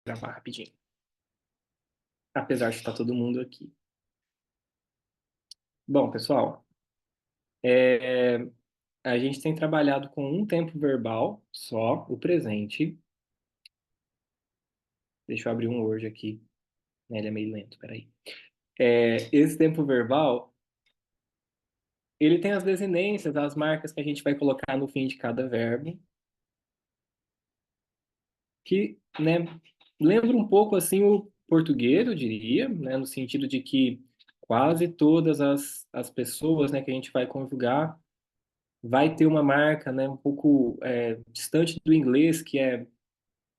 Gravar rapidinho. Apesar de estar todo mundo aqui. Bom, pessoal, é, a gente tem trabalhado com um tempo verbal só, o presente. Deixa eu abrir um Word aqui, né? Ele é meio lento, peraí. Esse tempo verbal, ele tem as desinências, as marcas que a gente vai colocar no fim de cada verbo, que, né, lembra um pouco, assim, o português, eu diria, né? No sentido de que quase todas as pessoas, né, que a gente vai conjugar vai ter uma marca, né, um pouco distante do inglês,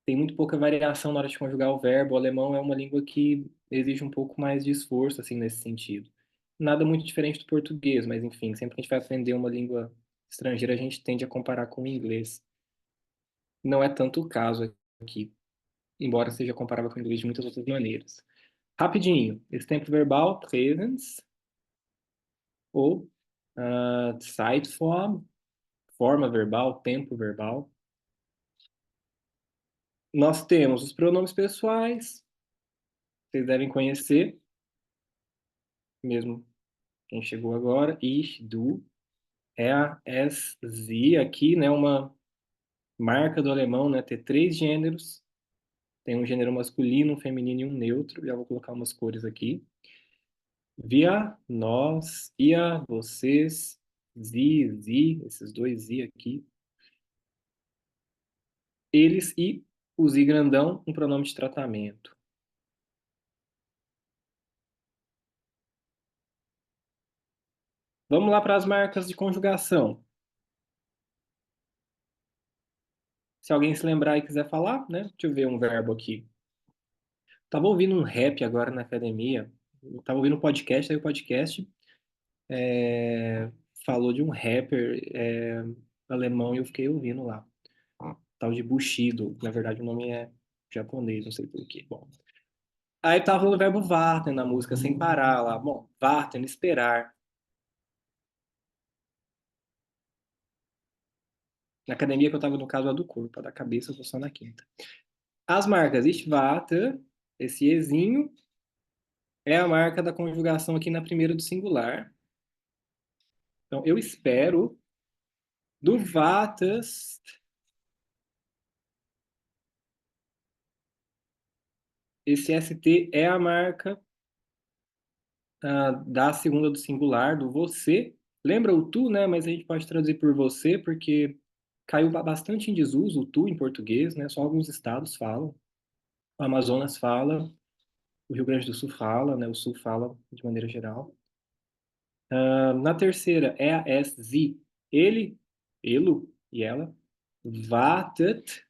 tem muito pouca variação na hora de conjugar o verbo. O alemão é uma língua que exige um pouco mais de esforço, assim, nesse sentido. Nada muito diferente do português, mas enfim, sempre que a gente vai aprender uma língua estrangeira, a gente tende a comparar com o inglês. Não é tanto o caso aqui, embora seja comparável com o inglês de muitas outras maneiras. Rapidinho, esse tempo verbal, presens, ou Zeitform, forma verbal, tempo verbal. Nós temos os pronomes pessoais, vocês devem conhecer, mesmo quem chegou agora, ich, du, er, es, sie, aqui, né, uma marca do alemão, né, ter três gêneros, tem um gênero masculino, um feminino e um neutro, já vou colocar umas cores aqui. Wir, nós, ihr, vocês, sie, esses dois sie aqui, eles e o sie grandão, um pronome de tratamento. Vamos lá para as marcas de conjugação. Se alguém se lembrar e quiser falar, né? Deixa eu ver um verbo aqui. Tava ouvindo um rap agora na academia. Eu tava ouvindo um podcast, aí o podcast é, falou de um rapper alemão e eu fiquei ouvindo lá. Tal de Bushido. Na verdade, o nome é japonês, não sei por quê. Bom. Aí tava falando o verbo warten na música, sem parar lá. Bom, warten, esperar. Na academia que eu tava, no caso, a do corpo, a da cabeça, eu tô só na quinta. As marcas, ich warte, esse ezinho, é a marca da conjugação aqui na primeira do singular. Então, eu espero. Do Vatas, esse ST é a marca da segunda do singular, do você. Lembra o tu, né? Mas a gente pode traduzir por você, porque caiu bastante em desuso o tu em português, né? Só alguns estados falam. O Amazonas fala, o Rio Grande do Sul fala, né? O Sul fala de maneira geral. Na terceira, é a SZ. Ele, elo e ela. Vatet.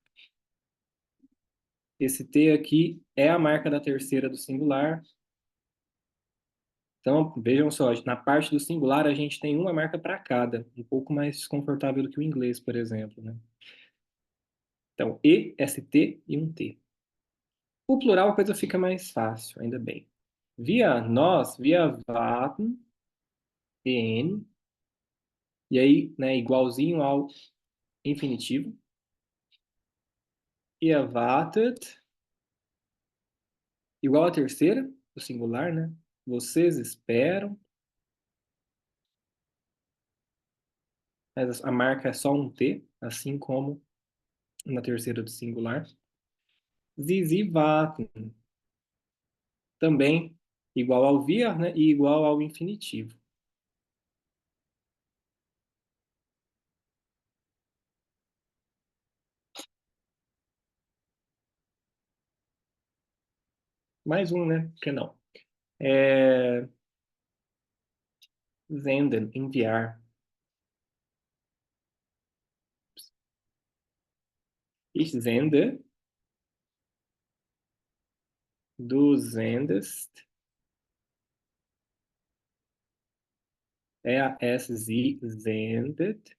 Esse T aqui é a marca da terceira do singular. Então, vejam só, na parte do singular a gente tem uma marca para cada, um pouco mais desconfortável do que o inglês, por exemplo, né? Então, E, ST e um T. O plural a coisa fica mais fácil, ainda bem. Via nós, via warten, EN, e aí, né, igualzinho ao infinitivo. Ihr wartet, igual à terceira, o singular, né? Vocês esperam, mas a marca é só um T, assim como na terceira do singular. Sie warten, também igual ao wir, né, e igual ao infinitivo. Mais um, né? Por que não? É, senden, enviar. Ich sende, du sendest, er, es, sie sendet,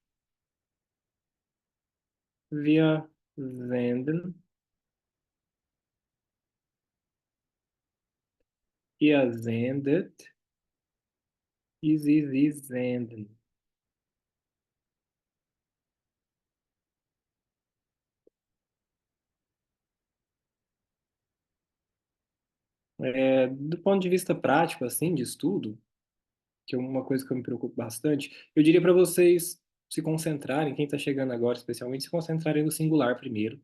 wir senden, ihr sendet, e sie senden. Do ponto de vista prático, assim, de estudo, que é uma coisa que eu me preocupo bastante, eu diria para vocês se concentrarem, quem está chegando agora especialmente, se concentrarem no singular primeiro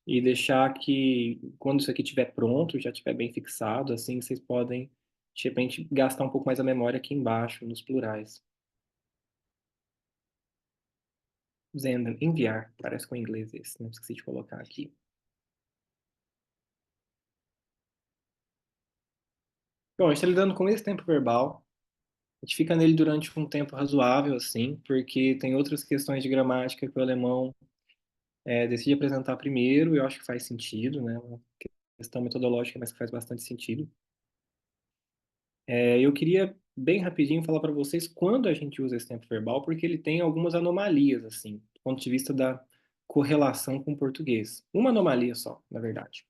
e deixar que, quando isso aqui estiver pronto, já estiver bem fixado, assim, vocês podem, de repente, gastar um pouco mais a memória aqui embaixo, nos plurais. Senden, enviar, parece com o inglês esse, não esqueci de colocar aqui. Bom, a gente está lidando com esse tempo verbal. A gente fica nele durante um tempo razoável, assim, porque tem outras questões de gramática que o alemão decide apresentar primeiro, e eu acho que faz sentido, né? Uma questão metodológica, mas que faz bastante sentido. Eu queria, bem rapidinho, falar para vocês quando a gente usa esse tempo verbal, porque ele tem algumas anomalias, assim, do ponto de vista da correlação com o português. Uma anomalia só, na verdade.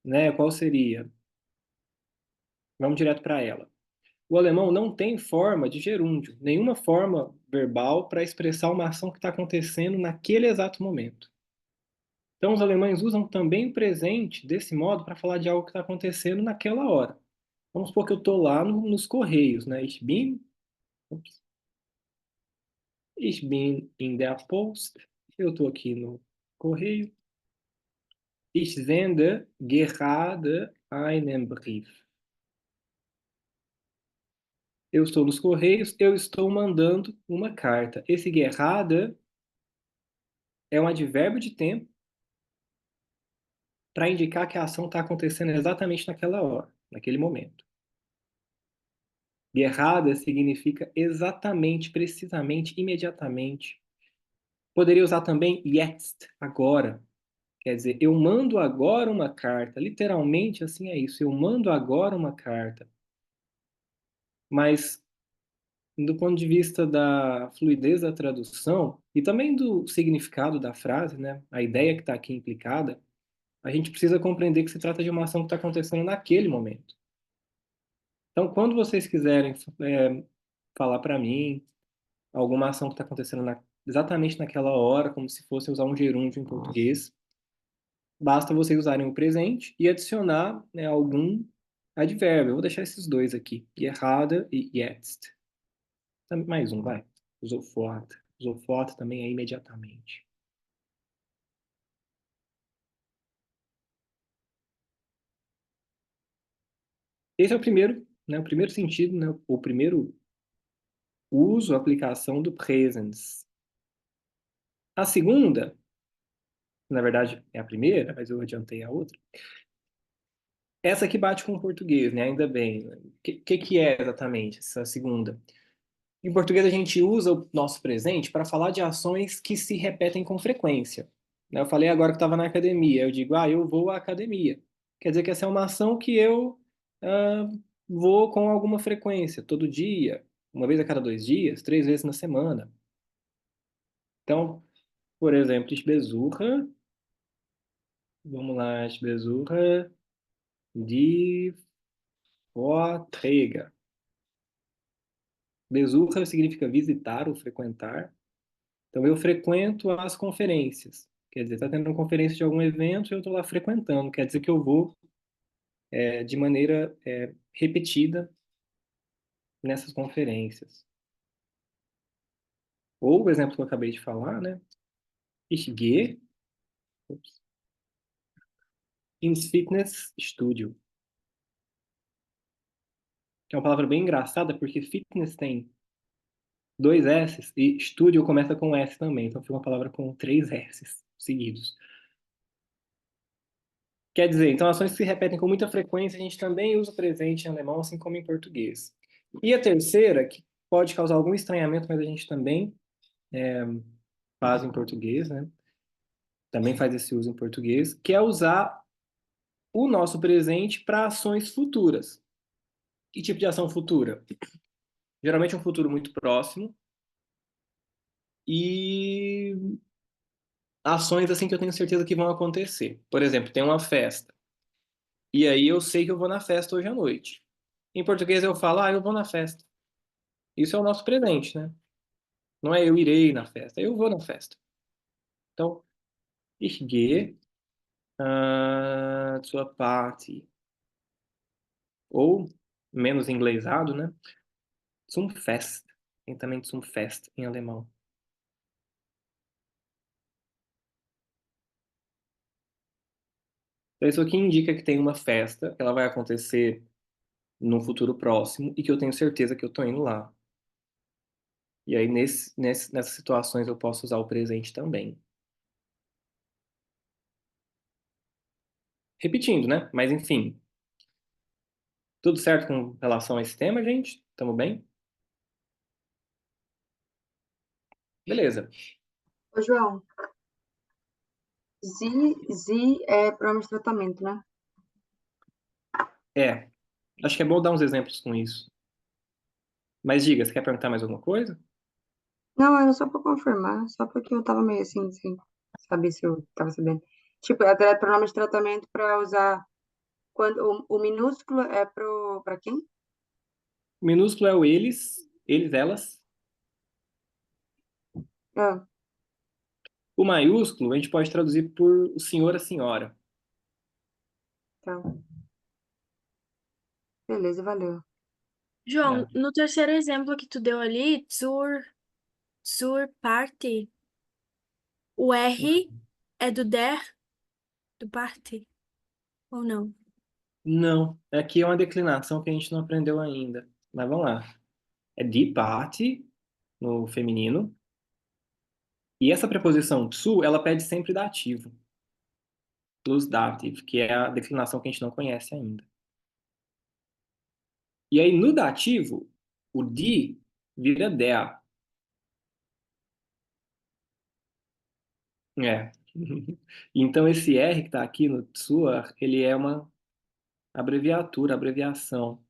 Né? Qual seria? Vamos direto para ela. O alemão não tem forma de gerúndio, nenhuma forma verbal para expressar uma ação que está acontecendo naquele exato momento. Então, os alemães usam também o presente desse modo para falar de algo que está acontecendo naquela hora. Vamos supor que eu estou lá nos Correios, né? Ups, ich bin in der Post. Eu estou aqui no Correio. Ich sende gerade einen Brief. Eu estou nos Correios, eu estou mandando uma carta. Esse gerade é um advérbio de tempo para indicar que a ação está acontecendo exatamente naquela hora, naquele momento. Errada significa exatamente, precisamente, imediatamente. Poderia usar também jetzt, agora. Quer dizer, eu mando agora uma carta. Literalmente, assim é isso. Eu mando agora uma carta. Mas, do ponto de vista da fluidez da tradução e também do significado da frase, né, a ideia que está aqui implicada, a gente precisa compreender que se trata de uma ação que está acontecendo naquele momento. Então, quando vocês quiserem falar para mim alguma ação que está acontecendo exatamente naquela hora, como se fosse usar um gerúndio em português, basta vocês usarem o presente e adicionar, né, algum advérbio. Eu vou deixar esses dois aqui, gerade e jetzt. Mais um, vai. Sofort. Sofort também é imediatamente. Esse é o primeiro, né, o primeiro sentido, né, o primeiro uso, aplicação do presens. A segunda, na verdade é a primeira, mas eu adiantei a outra. Essa aqui bate com o português, né? Ainda bem. O que é exatamente essa segunda? Em português, a gente usa o nosso presente para falar de ações que se repetem com frequência. Né? Eu falei agora que estava na academia. Eu digo, eu vou à academia. Quer dizer que essa é uma ação que eu ah, vou com alguma frequência, todo dia, uma vez a cada 2 dias, 3 vezes na semana. Então, por exemplo, ich besuche, vamos lá, ich besuche die Vorträge. Besucher significa visitar ou frequentar. Então, eu frequento as conferências. Quer dizer, está tendo uma conferência de algum evento e eu estou lá frequentando. Quer dizer que eu vou de maneira repetida nessas conferências. Ou o exemplo que eu acabei de falar, né? Ich gehe ups, ins Fitnessstudio. Que é uma palavra bem engraçada, porque fitness tem dois S's e studio começa com S também. Então, fica uma palavra com 3 S's seguidos. Quer dizer, então ações que se repetem com muita frequência, a gente também usa o presente em alemão, assim como em português. E a terceira, que pode causar algum estranhamento, mas a gente também faz em português, né? Também faz esse uso em português, que é usar o nosso presente para ações futuras. Que tipo de ação futura? Geralmente um futuro muito próximo e ações assim que eu tenho certeza que vão acontecer. Por exemplo, tem uma festa. E aí eu sei que eu vou na festa hoje à noite. Em português eu falo, eu vou na festa. Isso é o nosso presente, né? Não é eu irei na festa, é eu vou na festa. Então, ich gehe zur Party. ou menos inglesado, né? Zum Fest. Tem também Zum Fest em alemão. Então, isso aqui indica que tem uma festa, que ela vai acontecer no futuro próximo e que eu tenho certeza que eu tô indo lá. E aí, nessas situações, eu posso usar o presente também. Repetindo, né? Mas, enfim, tudo certo com relação a esse tema, gente? Tamo bem? Beleza. Ô, João, Sie é pronome de tratamento, né? É, acho que é bom dar uns exemplos com isso. Mas diga, você quer perguntar mais alguma coisa? Não, era só pra confirmar, só porque eu tava meio assim, sem saber se eu tava sabendo. Tipo, é pronome de tratamento pra usar quando o minúsculo é pra quem? O minúsculo é o eles, elas. Ah, O maiúsculo a gente pode traduzir por o senhor, a senhora. tá. Beleza, valeu. João, É. no terceiro exemplo que tu deu ali, zur Party, o R é do der, do Party, ou não? Não, aqui é uma declinação que a gente não aprendeu ainda. Mas vamos lá. É die Party, no feminino. E essa preposição zu, ela pede sempre dativo. Plus dative, que é a declinação que a gente não conhece ainda. E aí, no dativo, o die vira der. É. Então, esse R que está aqui no zur, ele é uma abreviatura, abreviação.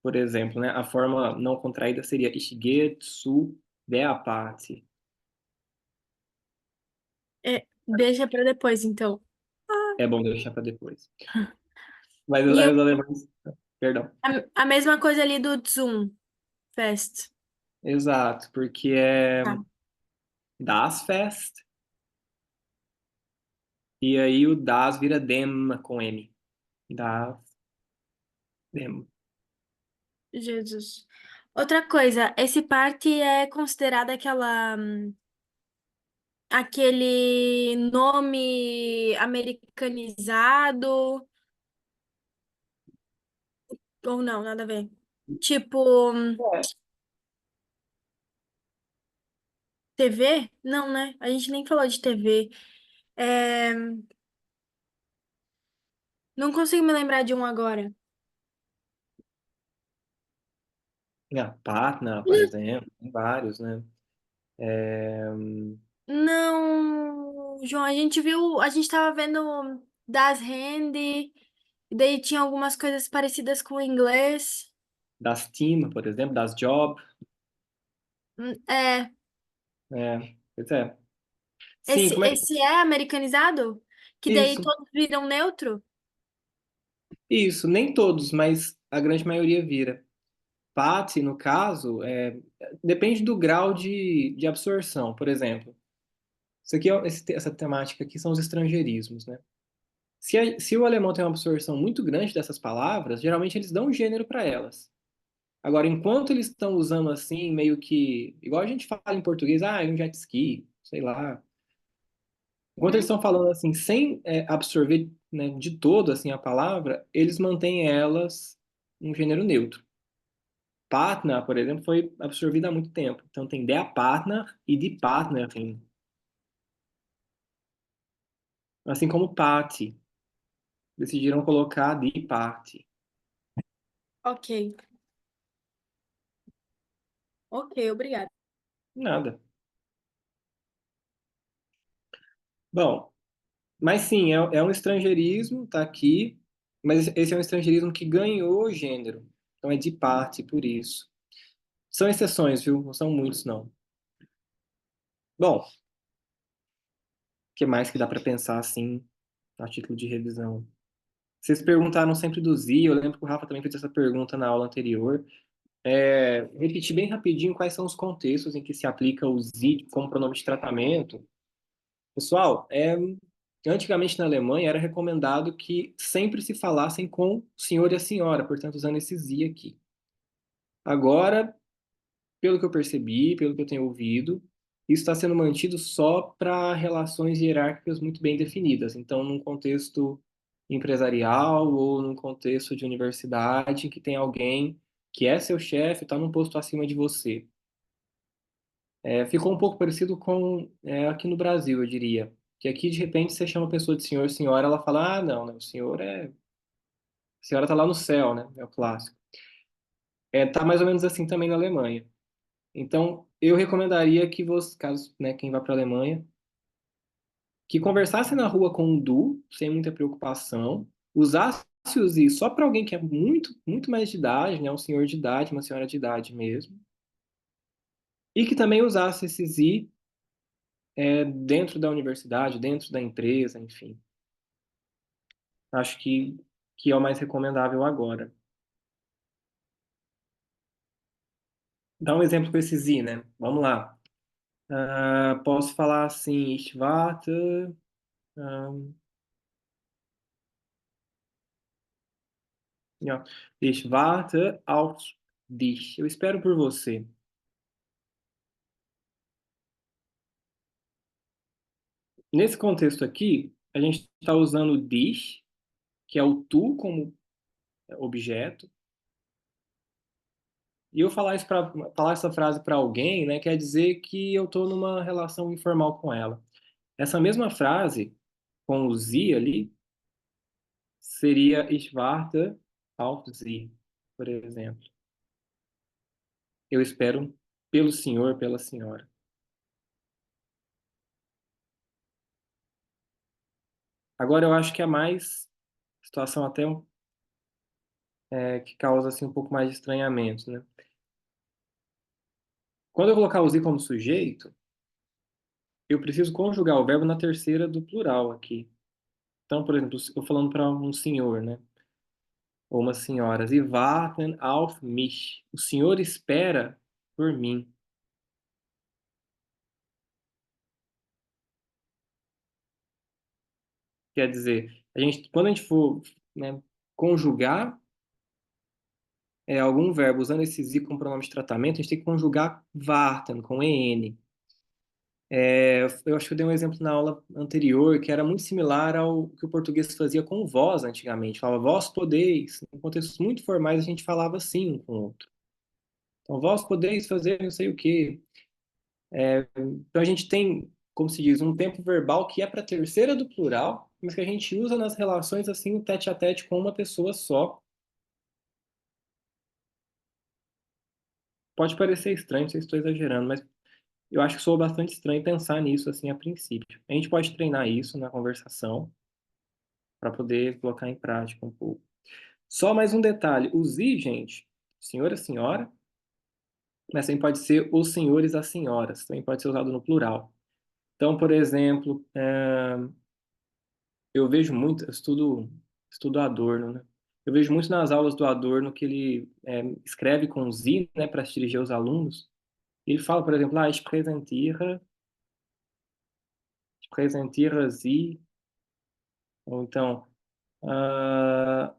Por exemplo, né, a forma não contraída seria Ich gehe zu der Party. É, deixa pra depois, então. É bom deixar para depois. Mas E os alemães. Perdão. a mesma coisa ali do Zoom Fest. Exato, porque é Tá. das Fest, e aí o das vira dem com M. Das, dem. Jesus. Outra coisa, esse party é considerado aquele nome americanizado ou não, nada a ver. Tipo, É. TV? Não, né? A gente nem falou de TV. É, não consigo me lembrar de um agora. A Patna, por exemplo, tem vários, né? Não, João, a gente tava vendo Das Handy, e daí tinha algumas coisas parecidas com o inglês. Das Team, por exemplo, das Job. É, Pois é. Sim, como é que. esse é americanizado? Que daí Isso, todos viram neutro? isso, nem todos, mas a grande maioria vira. Party, no caso, depende do grau de absorção. Por exemplo, isso aqui, essa temática aqui são os estrangeirismos, né? Se o alemão tem uma absorção muito grande dessas palavras, geralmente eles dão um gênero para elas. Agora, enquanto eles estão usando assim, meio que, igual a gente fala em português, um jet ski, sei lá. Enquanto eles Uhum. estão falando assim, sem absorver, né, de todo assim a palavra, eles mantêm elas um gênero neutro. Partner, por exemplo, foi absorvida há muito tempo. Então tem der Partner e die Partnerin. Assim como Party. Decidiram colocar die Party. Ok, ok, obrigada. Nada. Bom, mas sim, é um estrangeirismo, tá aqui, mas esse é um estrangeirismo que ganhou gênero. Então é de parte, por isso. São exceções, viu? Não são muitos, não. Bom, o que mais que dá para pensar assim, a título de revisão? Vocês perguntaram sempre do Z, eu lembro que o Rafa também fez essa pergunta na aula anterior. Repetir bem rapidinho quais são os contextos em que se aplica o Z como pronome de tratamento. Pessoal, antigamente na Alemanha era recomendado que sempre se falassem com o senhor e a senhora, portanto usando esse Sie aqui. Agora, pelo que eu percebi, pelo que eu tenho ouvido, isso está sendo mantido só para relações hierárquicas muito bem definidas. Então, num contexto empresarial ou num contexto de universidade que tem alguém que é seu chefe, está num posto acima de você. Ficou um pouco parecido com aqui no Brasil, eu diria. Que aqui, de repente, você chama a pessoa de senhor, senhora, ela fala, ah, não, né, o senhor é... A senhora está lá no céu, né? É o clássico. Tá mais ou menos assim também na Alemanha. Então, eu recomendaria que você, caso, né, quem vá para a Alemanha, que conversasse na rua com o Du, sem muita preocupação, usasse o Sie só para alguém que é muito, muito mais de idade, né, um senhor de idade, uma senhora de idade mesmo, e que também usasse esse Sie dentro da universidade, dentro da empresa, enfim. Acho que é o mais recomendável agora. Dá um exemplo com esse Sie, né? Vamos lá. Posso falar assim, ich warte, ähm, ja, ich warte auf dich. Eu espero por você. Nesse contexto aqui, a gente está usando dich, que é o tu como objeto, e eu falar essa frase para alguém, né, quer dizer que eu estou numa relação informal com ela. Essa mesma frase, com o sie ali, seria ich warte auf sie, por exemplo. Eu espero pelo senhor, pela senhora. Agora eu acho que é mais situação até que causa assim um pouco mais de estranhamento, né? Quando eu colocar o sie como sujeito, eu preciso conjugar o verbo na terceira do plural aqui. Então, por exemplo, eu falando para um senhor, né? Ou uma senhora, Sie warten auf mich. O senhor espera por mim. Quer dizer, quando a gente for, né, conjugar algum verbo usando esse Sie como pronome de tratamento, a gente tem que conjugar warten com en. Eu acho que eu dei um exemplo na aula anterior que era muito similar ao que o português fazia com vós antigamente. Falava vós podeis. Em contextos muito formais a gente falava assim um com o outro. Então, vós podeis fazer não sei o quê. Então a gente tem, como se diz, um tempo verbal que é para a terceira do plural, mas que a gente usa nas relações assim, o tete a tete com uma pessoa só. Pode parecer estranho, não sei se estou exagerando, mas eu acho que soa bastante estranho pensar nisso assim a princípio. A gente pode treinar isso na conversação para poder colocar em prática um pouco. Só mais um detalhe: o Sie, gente, senhor, a senhora, mas também pode ser os senhores, as senhoras, também pode ser usado no plural. Então, por exemplo, eu vejo muito, estudo Adorno, né? Eu vejo muito nas aulas do Adorno que ele escreve com Sie, né, para se dirigir aos alunos. Ele fala, por exemplo, ich präsentiere Sie, ou então, ah,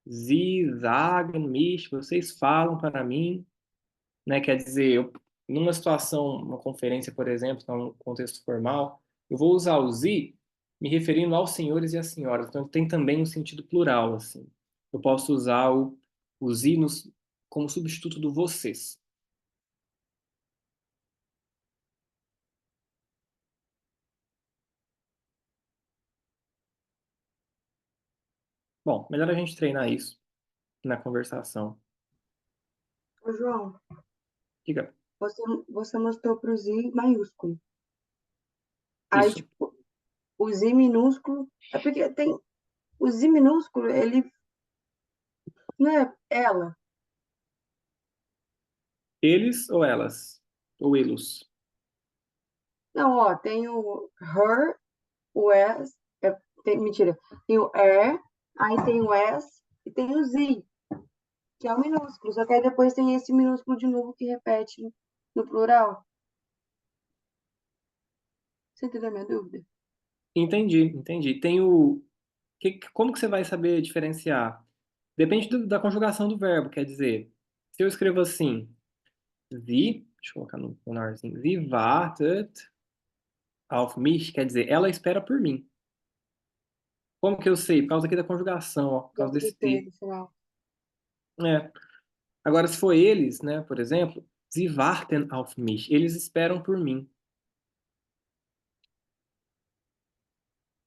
Sie sagen mich, vocês falam para mim, né? Quer dizer, numa situação, uma conferência, por exemplo, num contexto formal, eu vou usar o Sie me referindo aos senhores e às senhoras. Então, tem também um sentido plural, assim. Eu posso usar o Sie como substituto do vocês. Bom, melhor a gente treinar isso na conversação. Ô, João, Diga, você, você mostrou para o Z maiúsculo. Aí, isso. tipo, o Z minúsculo. É porque tem. O Z minúsculo, ele não é ela. Eles ou elas? Ou elos? Não, ó, tem o her, o s. Mentira. Tem o er, aí tem o s e tem o z, que é o minúsculo. Só que aí depois tem esse minúsculo de novo que repete no plural. Você entendeu a minha dúvida? Entendi, entendi. Como que você vai saber diferenciar? Depende da conjugação do verbo, quer dizer, se eu escrevo assim, deixa eu colocar no menorzinho, sie wartet auf mich, quer dizer, ela espera por mim. Como que eu sei? Por causa aqui da conjugação, ó, por causa Gosto do desse T T. no final. É. Agora, se for eles, né, por exemplo, sie warten auf mich, eles esperam por mim.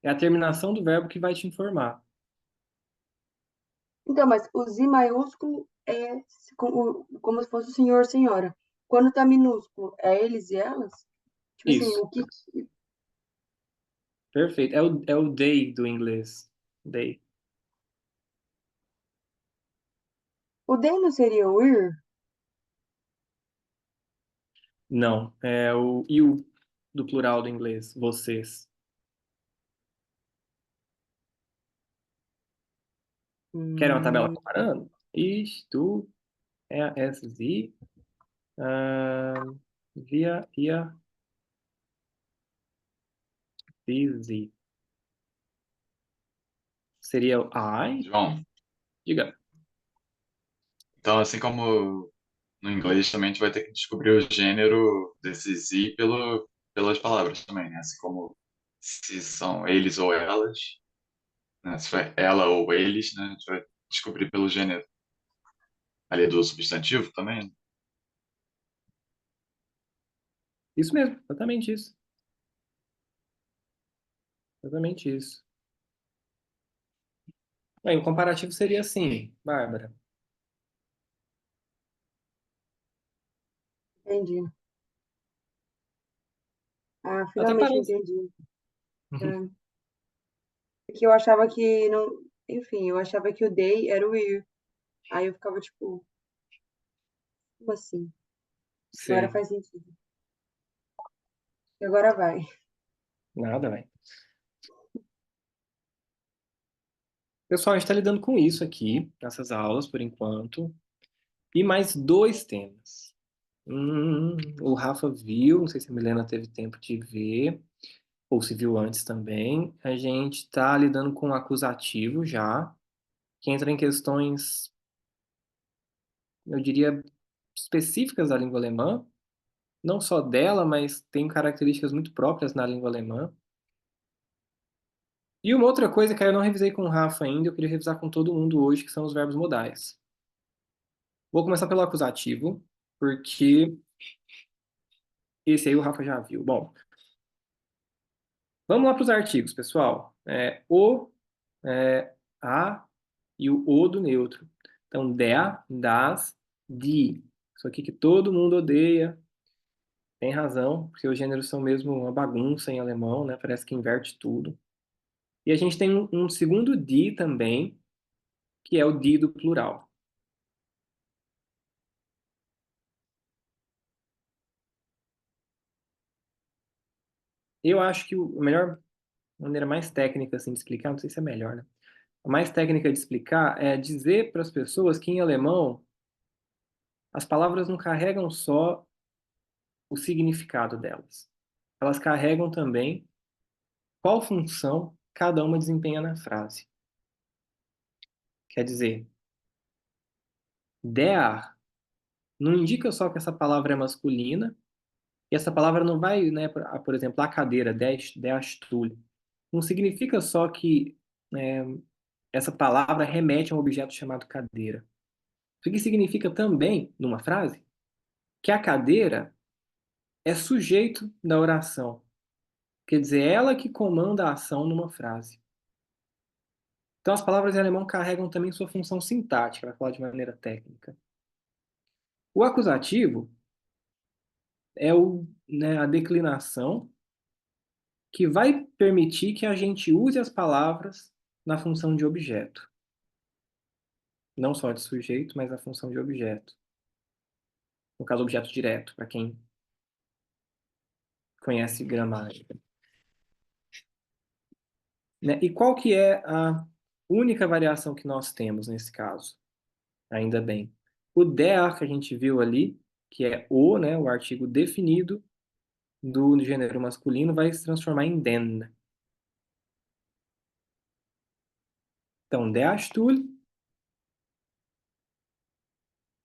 É a terminação do verbo que vai te informar. Então, mas o Z maiúsculo é como se fosse o senhor, senhora. Quando tá minúsculo, é eles e elas? Tipo assim, Isso, o que. perfeito. É o they do inglês. They. O they não seria o ir? Não, é o you do plural do inglês, vocês. Querem uma tabela Hum, comparando? Isto é a SZ, via, ia, busy. Seria o I, João, diga. então assim como no inglês também a gente vai ter que descobrir o gênero desses i pelas palavras também, né? Assim como se são eles ou elas, né? Se for ela ou eles, né? A gente vai descobrir pelo gênero ali do substantivo também, né? Isso mesmo, exatamente isso. Exatamente isso. Bem, o comparativo seria assim, Bárbara. entendi. Ah, Até finalmente parece. entendi. É, porque eu achava que não. Enfim, eu achava que o day era o ir. Aí eu ficava tipo, como assim? Agora Sei. faz sentido. E agora vai. Nada, vai. Pessoal, a gente está lidando com isso aqui, nessas aulas, por enquanto. E mais dois temas. O Rafa viu, não sei se a Milena teve tempo de ver, ou se viu antes também. A gente está lidando com o acusativo já, que entra em questões, eu diria, específicas da língua alemã. Não só dela, mas tem características muito próprias na língua alemã. E uma outra coisa que eu não revisei com o Rafa ainda, eu queria revisar com todo mundo hoje, que são os verbos modais. Vou começar pelo acusativo, porque esse aí o Rafa já viu. Bom, vamos lá para os artigos, pessoal. A e o O do neutro. Então, der, das, die. Isso aqui que todo mundo odeia. Tem razão, porque os gêneros são mesmo uma bagunça em alemão, né? Parece que inverte tudo. E a gente tem um segundo die também, que é o die do plural. Eu acho que a melhor maneira mais técnica assim, de explicar, não sei se é melhor, né? A mais técnica de explicar é dizer para as pessoas que em alemão as palavras não carregam só o significado delas. Elas carregam também qual função cada uma desempenha na frase. Quer dizer, der não indica só que essa palavra é masculina, e essa palavra não vai, né, por exemplo, a cadeira, der Stuhl. Não significa só que é, essa palavra remete a um objeto chamado cadeira. Isso aqui significa também, numa frase, que a cadeira é sujeito da oração. Quer dizer, é ela que comanda a ação numa frase. Então, as palavras em alemão carregam também sua função sintática, para falar de maneira técnica. O acusativo é né, a declinação que vai permitir que a gente use as palavras na função de objeto. Não só de sujeito, mas na função de objeto. No caso, objeto direto, para quem conhece gramática. Né? E qual que é a única variação que nós temos nesse caso? Ainda bem. O der que a gente viu ali, que é o, né, o artigo definido do gênero masculino, vai se transformar em den. Então, der Stuhl,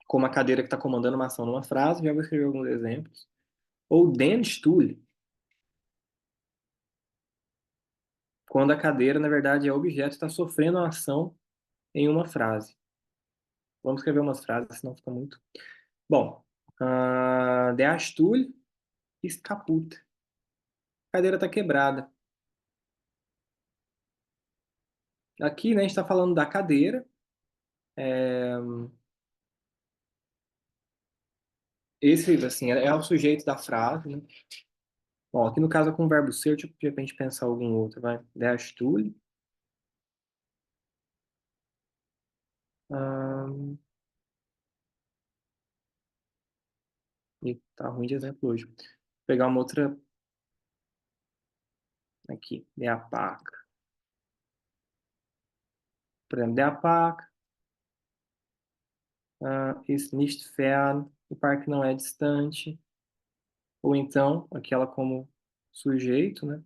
como a cadeira que está comandando uma ação numa frase, já vou escrever alguns exemplos. Ou den Stuhl, quando a cadeira, na verdade, é objeto, está sofrendo uma ação em uma frase. Vamos escrever umas frases, senão fica muito. Bom, der Stuhl ist kaputt. A cadeira está quebrada. Aqui, né, a gente está falando da cadeira. Esse, assim, é o sujeito da frase, né? Bom, aqui no caso é com o verbo ser, tipo, de repente pensar algum outro, vai. Der Stuhl. Ahn, e tá ruim de exemplo hoje. Vou pegar uma outra aqui. Der Park. Por exemplo, der Park ist nicht fern. O parque não é distante. Ou então, aquela como sujeito, né?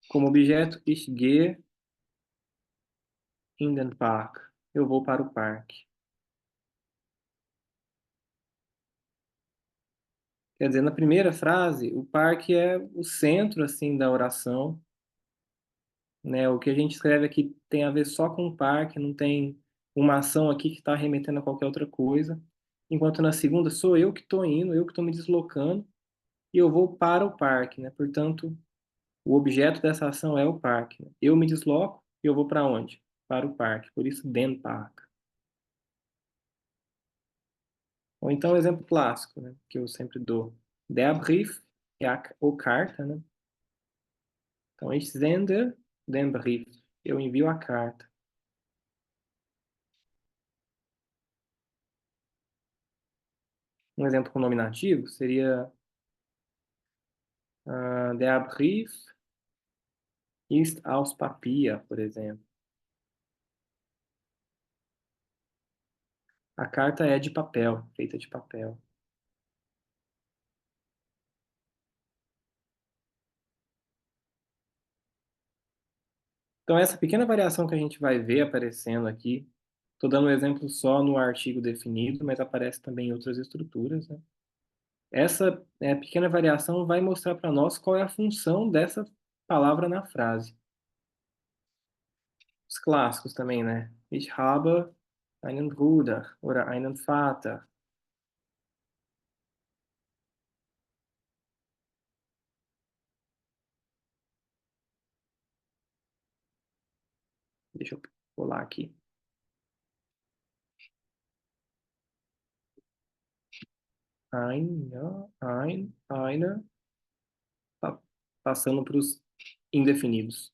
Como objeto, ich gehe in den Park. Eu vou para o parque. Quer dizer, na primeira frase, o parque é o centro, assim, da oração, né? O que a gente escreve aqui tem a ver só com o parque, não tem uma ação aqui que está remetendo a qualquer outra coisa. Enquanto na segunda, sou eu que estou indo, eu que estou me deslocando, e eu vou para o parque, né? Portanto, o objeto dessa ação é o parque, né? Eu me desloco e eu vou para onde? Para o parque. Por isso, den Park. Ou então, exemplo clássico, né? Que eu sempre dou. Der Brief é o carta, né? Então, ich sende den Brief. Eu envio a carta. Um exemplo com nominativo seria der Brief ist aus Papier, por exemplo. A carta é de papel, feita de papel. Então, essa pequena variação que a gente vai ver aparecendo aqui, estou dando um exemplo só no artigo definido, mas aparece também em outras estruturas, né? Essa pequena variação vai mostrar para nós qual é a função dessa palavra na frase. Os clássicos também, né? Ich habe einen Bruder oder einen Vater. Deixa eu pular aqui. Eine, passando para os indefinidos.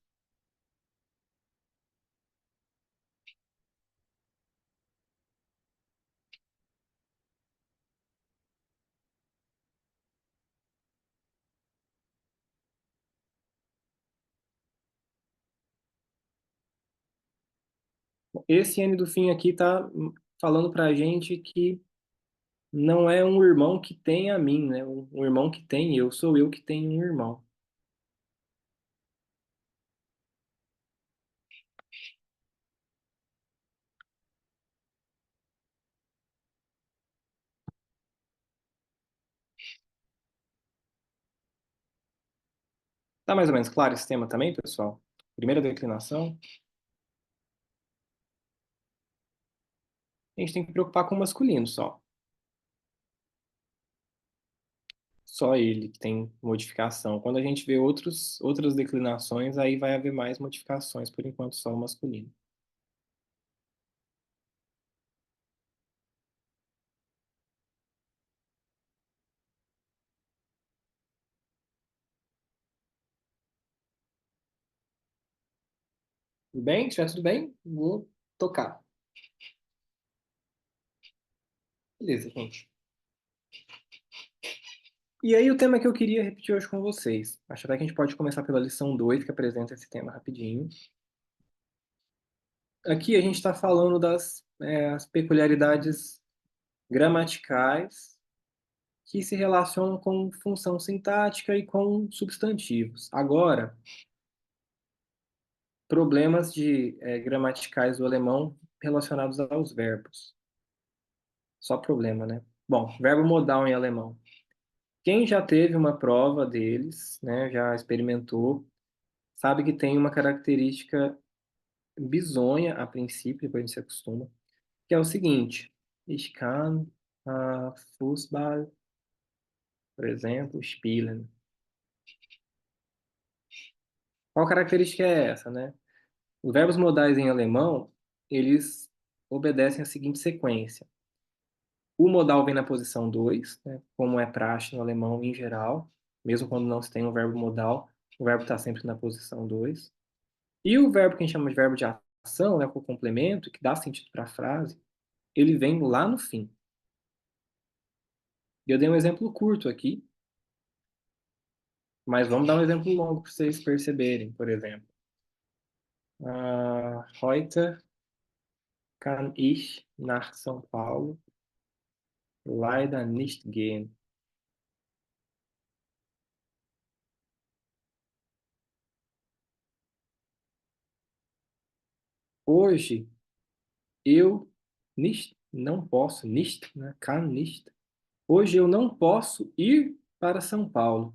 Esse N do fim aqui está falando para a gente que não é um irmão que tem a mim, né? Um irmão que tem eu, sou eu que tenho um irmão. Tá mais ou menos claro esse tema também, pessoal? Primeira declinação. A gente tem que preocupar com o masculino só. Só ele que tem modificação. Quando a gente vê outras declinações, aí vai haver mais modificações, por enquanto só o masculino. Tudo bem? Se estiver tudo bem, vou tocar. Beleza, gente. E aí o tema que eu queria repetir hoje com vocês. Acho até que a gente pode começar pela lição 2, que apresenta esse tema rapidinho. Aqui a gente está falando das as peculiaridades gramaticais que se relacionam com função sintática e com substantivos. Agora, problemas gramaticais do alemão relacionados aos verbos. Só problema, né? Bom, verbo modal em alemão. Quem já teve uma prova deles, né, já experimentou, sabe que tem uma característica bizonha a princípio, depois a gente se acostuma, que é o seguinte: Ich kann Fußball, por exemplo, spielen. Qual característica é essa, né? Os verbos modais em alemão, eles obedecem a seguinte sequência. O modal vem na posição 2, né, como é praxe no alemão em geral, mesmo quando não se tem um verbo modal, o verbo está sempre na posição 2. E o verbo que a gente chama de verbo de ação, né, com o complemento, que dá sentido para a frase, ele vem lá no fim. Eu dei um exemplo curto aqui, mas vamos dar um exemplo longo para vocês perceberem, por exemplo. Heute kann ich nach São Paulo leider nicht gehen. Hoje eu não posso, nicht, né? Kann nicht. Hoje eu não posso ir para São Paulo.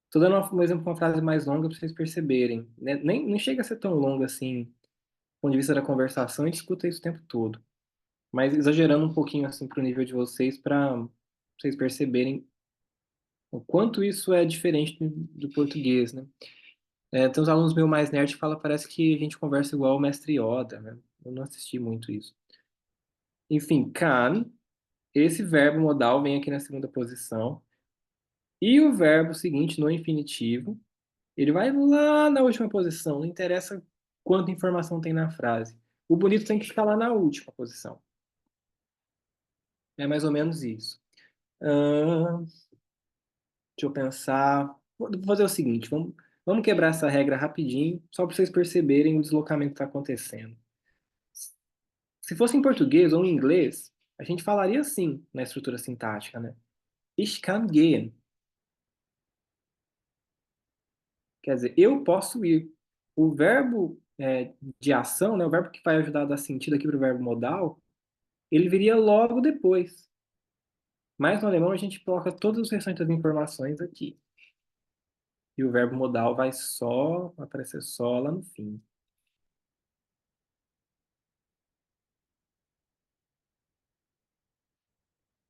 Estou dando um exemplo com uma frase mais longa para vocês perceberem, né? Nem chega a ser tão longa assim, do ponto de vista da conversação, a gente escuta isso o tempo todo. Mas exagerando um pouquinho assim para o nível de vocês, para vocês perceberem o quanto isso é diferente do português, né? Tem uns alunos meio mais nerd que falam, parece que a gente conversa igual o mestre Yoda, né? Eu não assisti muito isso. Enfim, kann, esse verbo modal vem aqui na segunda posição. E o verbo seguinte, no infinitivo, ele vai lá na última posição, não interessa quanta informação tem na frase. O bonito tem que ficar lá na última posição. É mais ou menos isso. Deixa eu pensar. Vou fazer o seguinte, vamos quebrar essa regra rapidinho, só para vocês perceberem o deslocamento que está acontecendo. Se fosse em português ou em inglês, a gente falaria assim na estrutura sintática, né? Ich kann gehen. Quer dizer, eu posso ir. O verbo de ação, né, o verbo que vai ajudar a dar sentido aqui para o verbo modal, ele viria logo depois. Mas no alemão a gente coloca todas as restantes das informações aqui. E o verbo modal vai aparecer só lá no fim.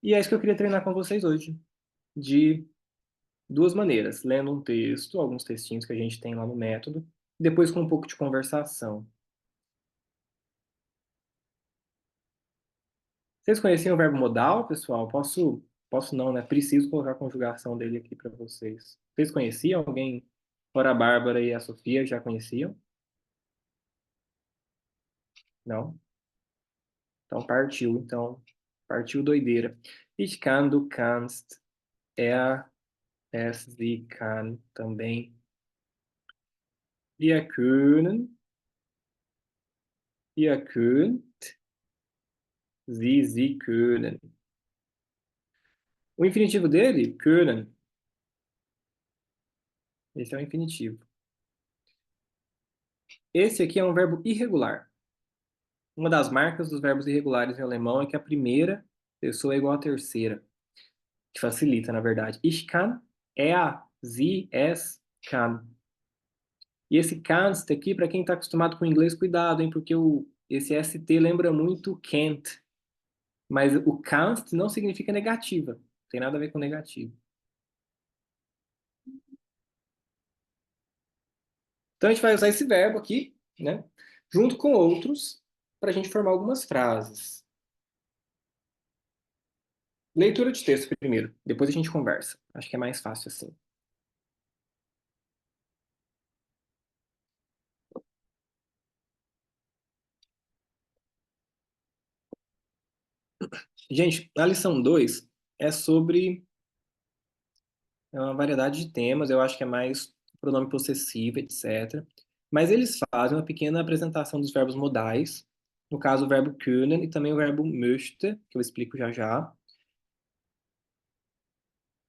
E é isso que eu queria treinar com vocês hoje. De duas maneiras. Lendo um texto, alguns textinhos que a gente tem lá no método, depois com um pouco de conversação. Vocês conheciam o verbo modal, pessoal? Posso não, né? Preciso colocar a conjugação dele aqui para vocês. Vocês conheciam? Alguém, fora a Bárbara e a Sofia, já conheciam? Não? Então partiu, então. Partiu doideira. Ich kann, du kannst, es, sie kann também. Wir können, ihr könnt, sie können. O infinitivo dele, können, esse é o infinitivo. Esse aqui é um verbo irregular. Uma das marcas dos verbos irregulares em alemão é que a primeira pessoa é igual à terceira, que facilita, na verdade. Ich kann, er, sie, es, kann. E esse kannst aqui, para quem está acostumado com o inglês, cuidado, hein? Porque esse ST lembra muito can't. Mas o kannst não significa negativa. Não tem nada a ver com negativo. Então a gente vai usar esse verbo aqui, né? Junto com outros, para a gente formar algumas frases. Leitura de texto primeiro, depois a gente conversa. Acho que é mais fácil assim. Gente, a lição 2 é sobre uma variedade de temas, eu acho que é mais pronome possessivo, etc. Mas eles fazem uma pequena apresentação dos verbos modais, no caso o verbo können e também o verbo möchte, que eu explico já já.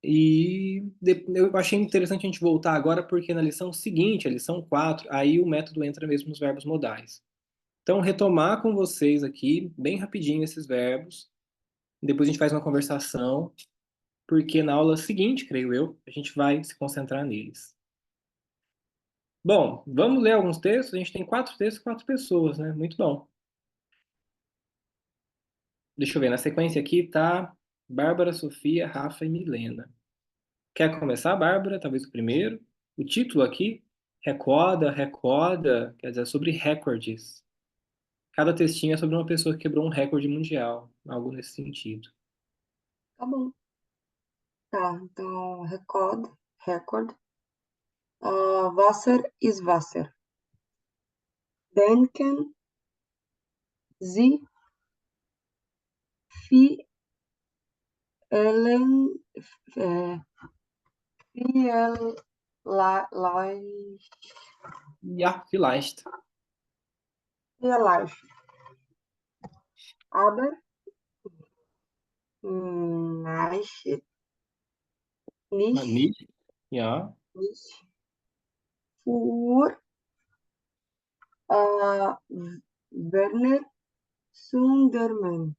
Eu achei interessante a gente voltar agora, porque na lição seguinte, a lição 4 aí o método entra mesmo nos verbos modais. Então, retomar com vocês aqui, bem rapidinho, esses verbos. Depois a gente faz uma conversação, porque na aula seguinte, creio eu, a gente vai se concentrar neles. Bom, vamos ler alguns textos. A gente tem 4 textos, 4 pessoas, né? Muito bom. Deixa eu ver, na sequência aqui tá Bárbara, Sofia, Rafa e Milena. Quer começar, Bárbara? Talvez o primeiro. O título aqui, Recorda, Recorda, quer dizer, é sobre recordes. Cada textinho é sobre uma pessoa que quebrou um recorde mundial, algo nesse sentido. Tá bom. Tá, então, record. Wasser ist Wasser. Denken Sie vielen, äh, vielerlei, Ja, vielleicht. vielleicht, aber nicht, Nicht. Ja, nicht für äh, Werner Sundermann.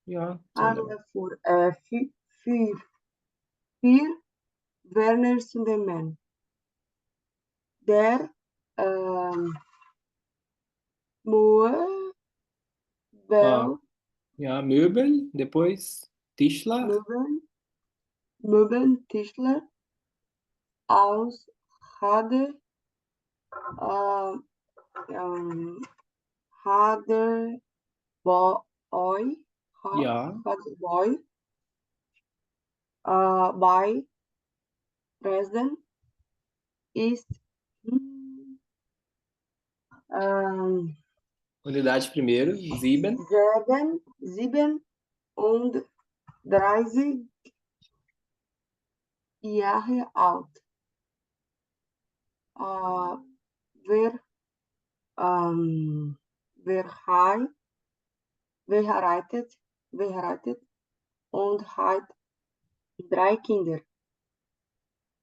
ja, Alle für Werner Sundermann. Der Möbel, Ó, ja, Möbel, depois Tischler, Möbeltischler aus Hade, äh, Haderboy, ja, Haderboy, bei Dresden ist ähm, unidade primeiro, sieben, 37 Jahre alt. Wir, verheiratet und hat 3 Kinder.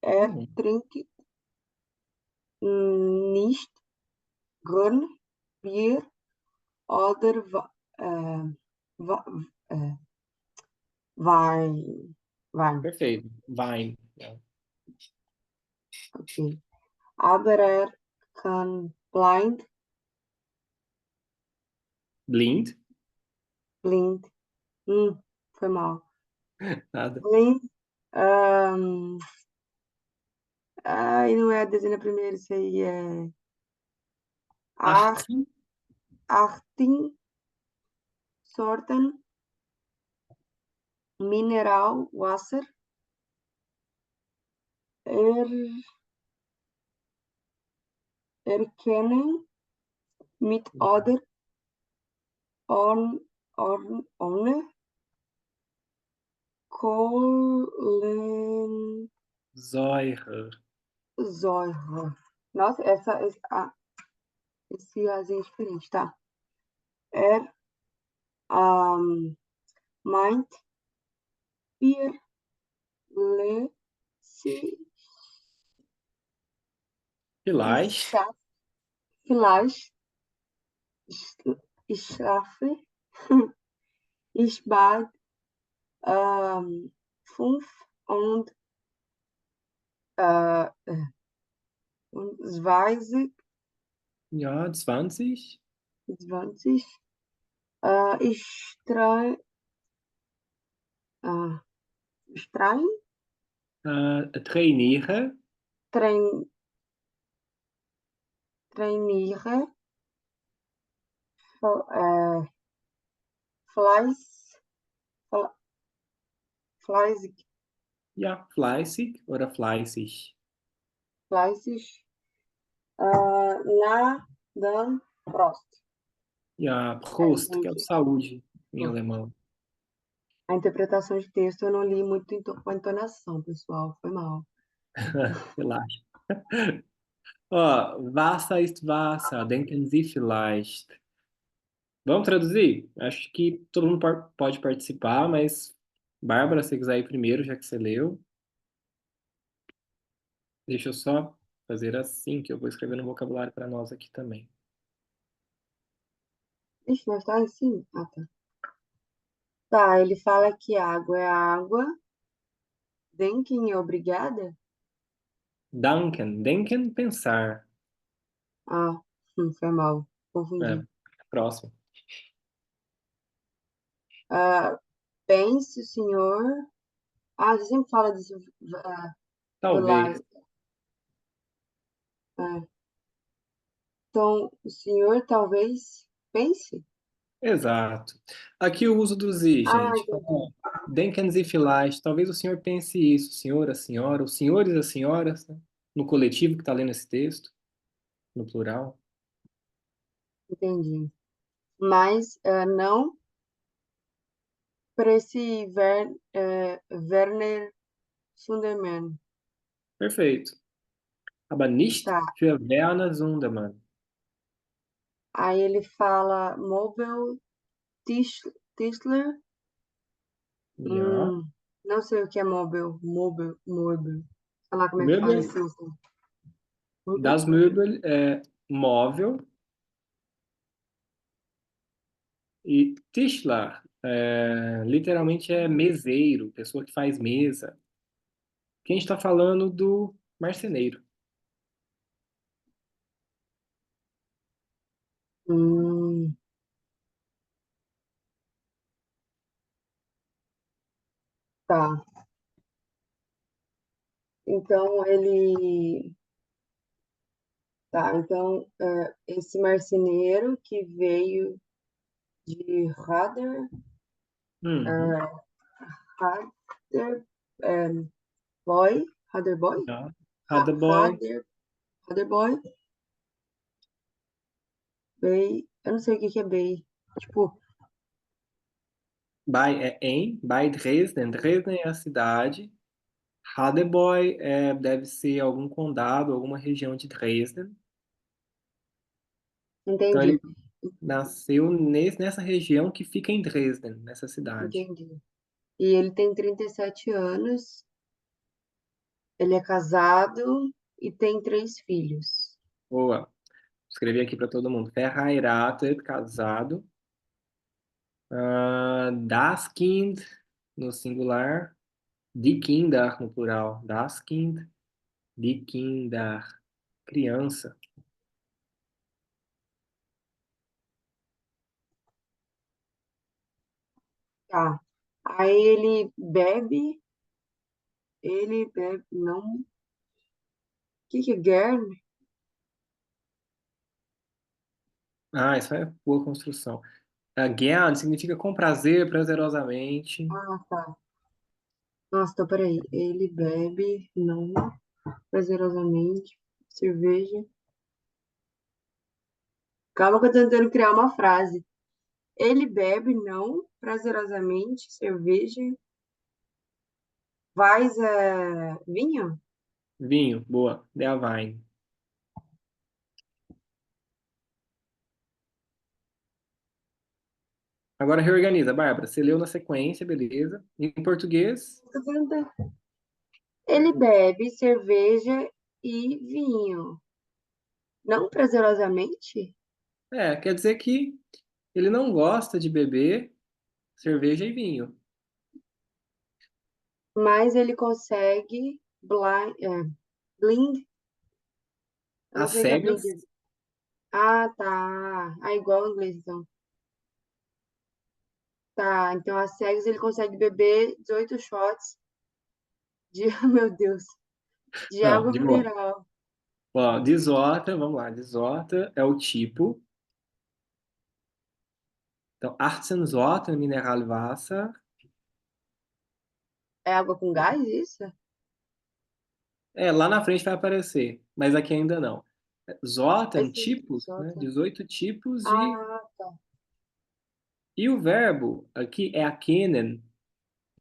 Er trinkt nicht gern Bier oder Wein. perfeito, Wein, ja. Okay. Aber er kann blind, Blind, foi mal. nada, Blind, não é a dezena primeiro, isso aí é Achtung, 18 Sorten Mineral Wasser erkennen mit oder ohne Säure, Kohlensäure. Nossa, esse azinho é diferente, tá? Er meint, wir lesen vielleicht, vielleicht ich schlafe ich bald 5 und 20, ja, 20, 20 ich strein, trainiere, trainiere Fleiß, fleißig, ja, fleißig oder fleißig, fleißig na dan Prost. ja, Prost, que é o Gente, saúde em alemão. a interpretação de texto eu não li muito com a entonação, pessoal, foi mal. Relaxa. Ó, Wasser ist Wasser, denken Sie vielleicht. Vamos traduzir? Acho que todo mundo pode participar, mas Bárbara, se você quiser ir primeiro, já que você leu. Deixa eu só fazer assim, que eu vou escrever no vocabulário para nós aqui também. Ixi, mas tá assim? Ah, tá. Tá, ele fala que água é água. Denken é obrigada? Denken, pensar. Ah, foi mal. É, Confundi. próximo. Ah, pense, senhor. Ah, você sempre fala disso. Talvez. Velar. Então, o senhor talvez pense? Exato. Aqui o uso do Sie, Ah, gente. entendi. Denken Sie vielleicht. Talvez o senhor pense isso, senhor, a senhora, os senhores e as senhoras, né? No coletivo que está lendo esse texto, no plural. Entendi. Mas não para esse Werner Sunderman. Perfeito. Aber nicht Tá. für Werner Sundermann. Aí ele fala Mobile Tischler. Ja. Não sei o que é mobile. Sei lá como é que fala Möbel, isso. Mobile. das Möbel é móvel e Tischler literalmente é meseiro, pessoa que faz mesa. Aqui a gente está falando do marceneiro. Hum, tá. Então ele. Tá, então esse marceneiro que veio de Uhum. é, Rader, é, Boy, Rader Boy? Ja. Radebeul, Rader Boy, Bay, eu não sei o que que é Bay. Tipo, bei Dresden. Dresden é a cidade. Radebeul deve ser algum condado, alguma região de Dresden. Então entendi, ele nasceu nessa região que fica em Dresden, nessa cidade. entendi. E ele tem 37 anos, ele é casado e tem 3 filhos. Boa. Escrevi aqui para todo mundo. Verheiratet, casado. Das Kind, no singular. Die Kinder, no plural. Das Kind, die Kinder. Criança. Tá. Aí ele bebe, não. O que é Gern? Ah, isso é boa construção. Gern significa com prazer, prazerosamente. Ah, tá. Nossa, então peraí. Ele bebe, não, prazerosamente, cerveja. Calma que eu tô tentando criar uma frase. Ele bebe, não, prazerosamente, cerveja. Vais, vinho? Vinho, boa. Der Wein. Agora reorganiza, Bárbara. Você leu na sequência, beleza. Em português, Tô tentando. Ele bebe cerveja e vinho. Não prazerosamente, quer dizer que ele não gosta de beber cerveja e vinho. mas ele consegue blind. Eu não Às sei o que é blind. cegas, Ah, tá. Ah, igual ao inglês, então. Tá, então às cegas ele consegue beber 18 shots de, meu Deus, de não, água de boa. mineral. Ó, Desota, vamos lá. Desota é o tipo. Então, 18 Sorten Mineralwasser. É água com gás, isso? Lá na frente vai aparecer, mas aqui ainda não. Sorten, Esse tipos, né? Jota. 18 tipos de. Ah, tá. E o verbo aqui é erkennen.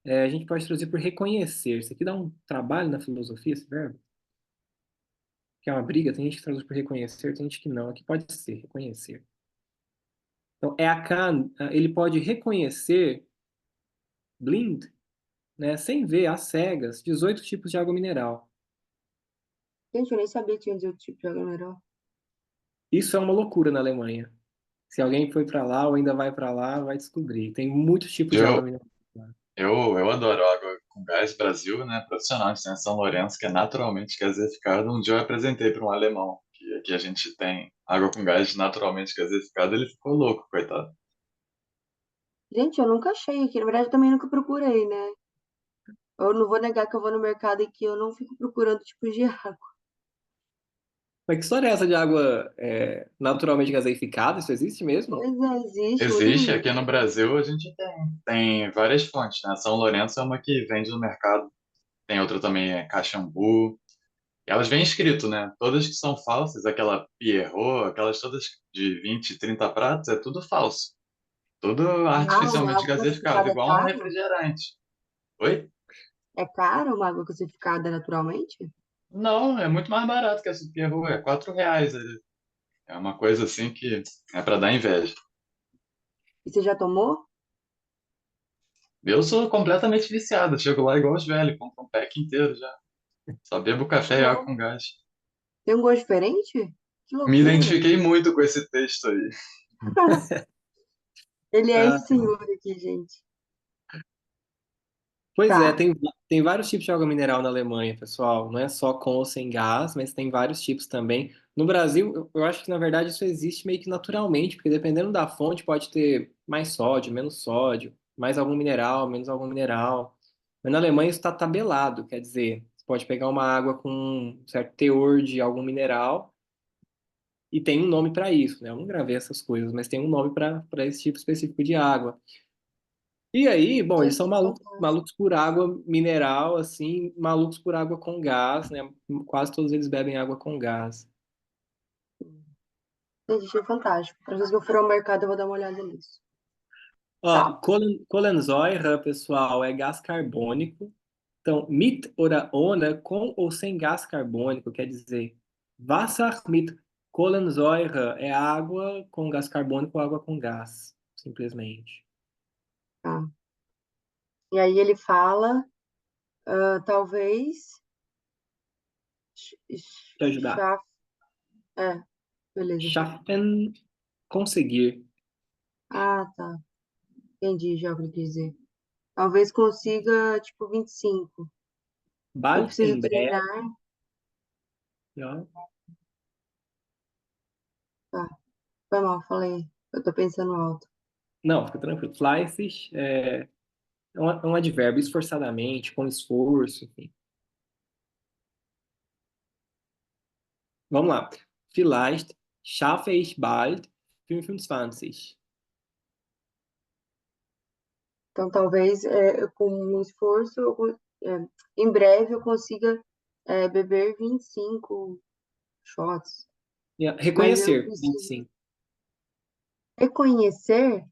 A gente pode traduzir por reconhecer. Isso aqui dá um trabalho na filosofia, esse verbo, que é uma briga. Tem gente que traduz por reconhecer, tem gente que não. Aqui pode ser reconhecer. Então, ele pode reconhecer blind, né, sem ver, às cegas, 18 tipos de água mineral. Gente, eu nem sabia que tinha 18 tipos de água mineral. Isso é uma loucura na Alemanha. Se alguém foi para lá ou ainda vai para lá, vai descobrir. Tem muitos tipos de água Eu, mineral lá. eu adoro água com gás Brasil, né? Profissional, a gente tem a São Lourenço, que é naturalmente gaseificada. Um dia eu apresentei para um alemão que aqui a gente tem água com gás naturalmente gaseificada, ele ficou louco, coitado. Gente, eu nunca achei aqui. Na verdade, eu também nunca procurei, né? Eu não vou negar que eu vou no mercado e que eu não fico procurando tipos de água. Mas que história é essa de água naturalmente gaseificada? Isso existe mesmo? Pois é, existe, muito Existe, aqui lindo. no Brasil a gente tem várias fontes, né? São Lourenço é uma que vende no mercado, tem outra também, é Caxambu. E elas vêm escrito, né? Todas que são falsas, aquela Pierrot, aquelas todas de 20, 30 pratos, é tudo falso. Tudo Ah, uma artificialmente água gasificado, gasificada é igual um caro? refrigerante. Oi? É caro uma água gasificada naturalmente? Não, é muito mais barato que essa Pierrot, é R$ 4. É uma coisa assim que é para dar inveja. E você já tomou? Eu sou completamente viciado, chego lá igual os velhos, compro um pack inteiro já. Só bebo Ô, café e água com louco. gás. Tem um gosto diferente? Que Me loucura. identifiquei muito com esse texto aí. Ele é Ah, esse senhor aqui, gente. pois é, Tá. tem vários tipos de água mineral na Alemanha, pessoal. Não é só com ou sem gás, mas tem vários tipos também. No Brasil, eu acho que na verdade isso existe meio que naturalmente, porque dependendo da fonte pode ter mais sódio, mais algum mineral, menos algum mineral. Mas na Alemanha isso está tabelado, quer dizer, você pode pegar uma água com um certo teor de algum mineral e tem um nome para isso, né? Eu não gravei essas coisas, mas tem um nome para esse tipo específico de água. E aí, bom, eles Gente, são que malucos, fantástico. malucos por água mineral, assim, malucos por água com gás, né? Quase todos eles bebem água com gás. Gente, achei fantástico. Para vezes que eu for ao mercado, eu vou dar uma olhada nisso. Ó, Tá. Kohlensäure, pessoal, é gás carbônico. Então, mit oder ohne, com ou sem gás carbônico, quer dizer, Wasser mit Kohlensäure é água com gás carbônico ou água com gás, simplesmente. Tá. E aí ele fala, talvez. Te ajudar. Chá. É, beleza. Schaffen, conseguir. Ah, tá. Entendi já o que ele quis dizer. Talvez consiga, tipo, 25. Eu Bald preciso em breve, treinar. ó. Tá. Foi mal, falei. Eu tô pensando alto. Não, fica tranquilo. Fleißig é um advérbio, esforçadamente, com esforço, enfim. Vamos lá. Vielleicht schaffe ich bald 25. Então, talvez, com um esforço, em breve eu consiga, beber 25 shots. Yeah, Mas eu reconhecer, preciso 25. reconhecer.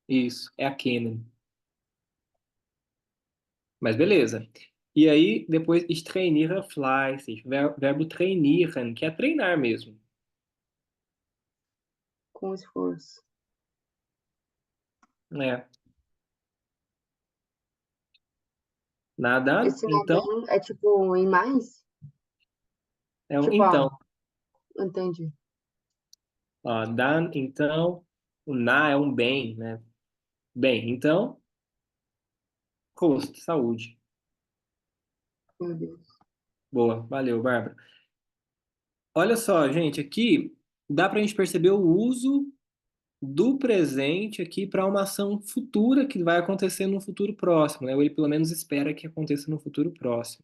Isso, é a Kennen. Mas beleza. E aí, depois, ich trainiere fleißig. Verbo trainieren, que é treinar mesmo. Com esforço. É. Nada, Esse então, nadando é tipo em mais? é um Tipo, ah, então. entendi. Ó, dann, então, o na é um bem, né? Bem, então, Prost, saúde. Meu Deus. Boa, valeu, Bárbara. Olha só, gente, aqui dá para a gente perceber o uso do presente aqui para uma ação futura que vai acontecer no futuro próximo, né? Ou ele pelo menos espera que aconteça no futuro próximo.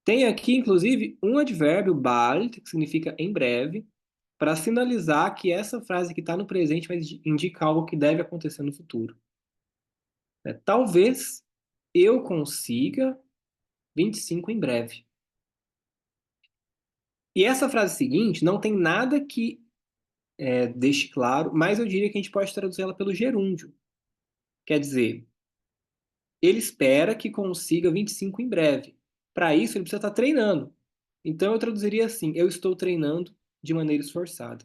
Tem aqui, inclusive, um advérbio bald, que significa em breve, para sinalizar que essa frase que está no presente vai indicar algo que deve acontecer no futuro. Talvez eu consiga 25 em breve. E essa frase seguinte não tem nada que deixe claro, mas eu diria que a gente pode traduzir ela pelo gerúndio. Quer dizer, ele espera que consiga 25 em breve. Para isso, ele precisa estar treinando. Então, eu traduziria assim: eu estou treinando de maneira esforçada.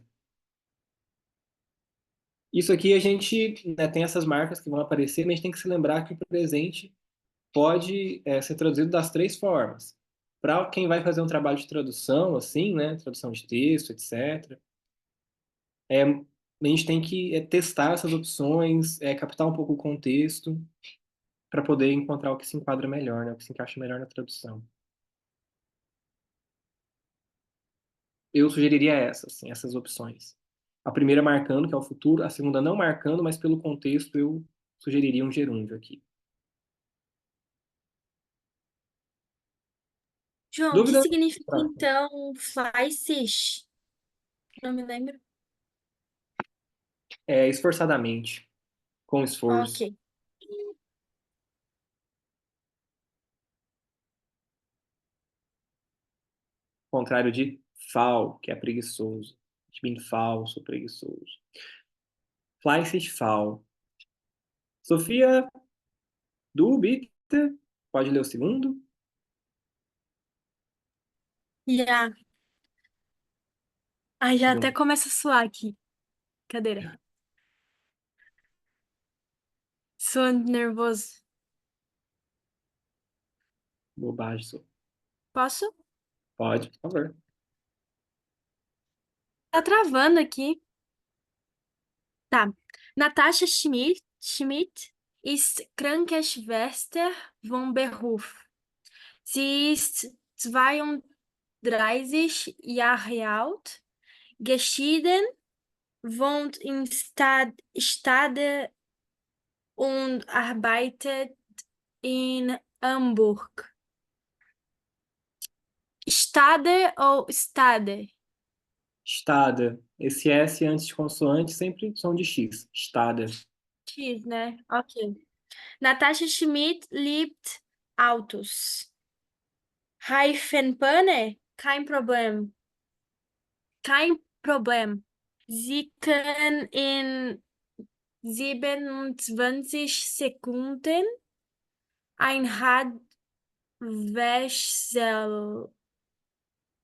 Isso aqui a gente, né, tem essas marcas que vão aparecer, mas a gente tem que se lembrar que o presente pode ser traduzido das três formas. para quem vai fazer um trabalho de tradução, assim, né? Tradução de texto, etc. A gente tem que testar essas opções, captar um pouco o contexto para poder encontrar o que se enquadra melhor, né? O que se encaixa melhor na tradução. Eu sugeriria assim, essas opções. A primeira marcando, que é o futuro, a segunda não marcando, mas pelo contexto eu sugeriria um gerúndio aqui. João, o que Dúvida? significa então flyfish? Não me lembro. Esforçadamente, com esforço. Ok. Contrário de faul, que é preguiçoso. Ich bin faul, sou preguiçoso. Fleißig faul. Sofia, du bitte. Pode ler o segundo? Já. Ai, já até Segundo. começa a suar aqui. Cadeira. Sou nervoso. Bobagem, sou. Posso? Pode, por favor. Tá travando aqui. Tá. Natascha Schmidt ist Krankenschwester von Beruf. Sie ist 32 Jahre alt, geschieden, wohnt in Stade und arbeitet in Hamburg. Stade ou Stade? Estada. Esse S antes de consoante sempre som de X. Estada. X, né? Ok. Natascha Schmidt liebt Autos. Reifenpanne? Kein Problem. Kein Problem. Sie können in 27 Sekunden ein Rad wechseln.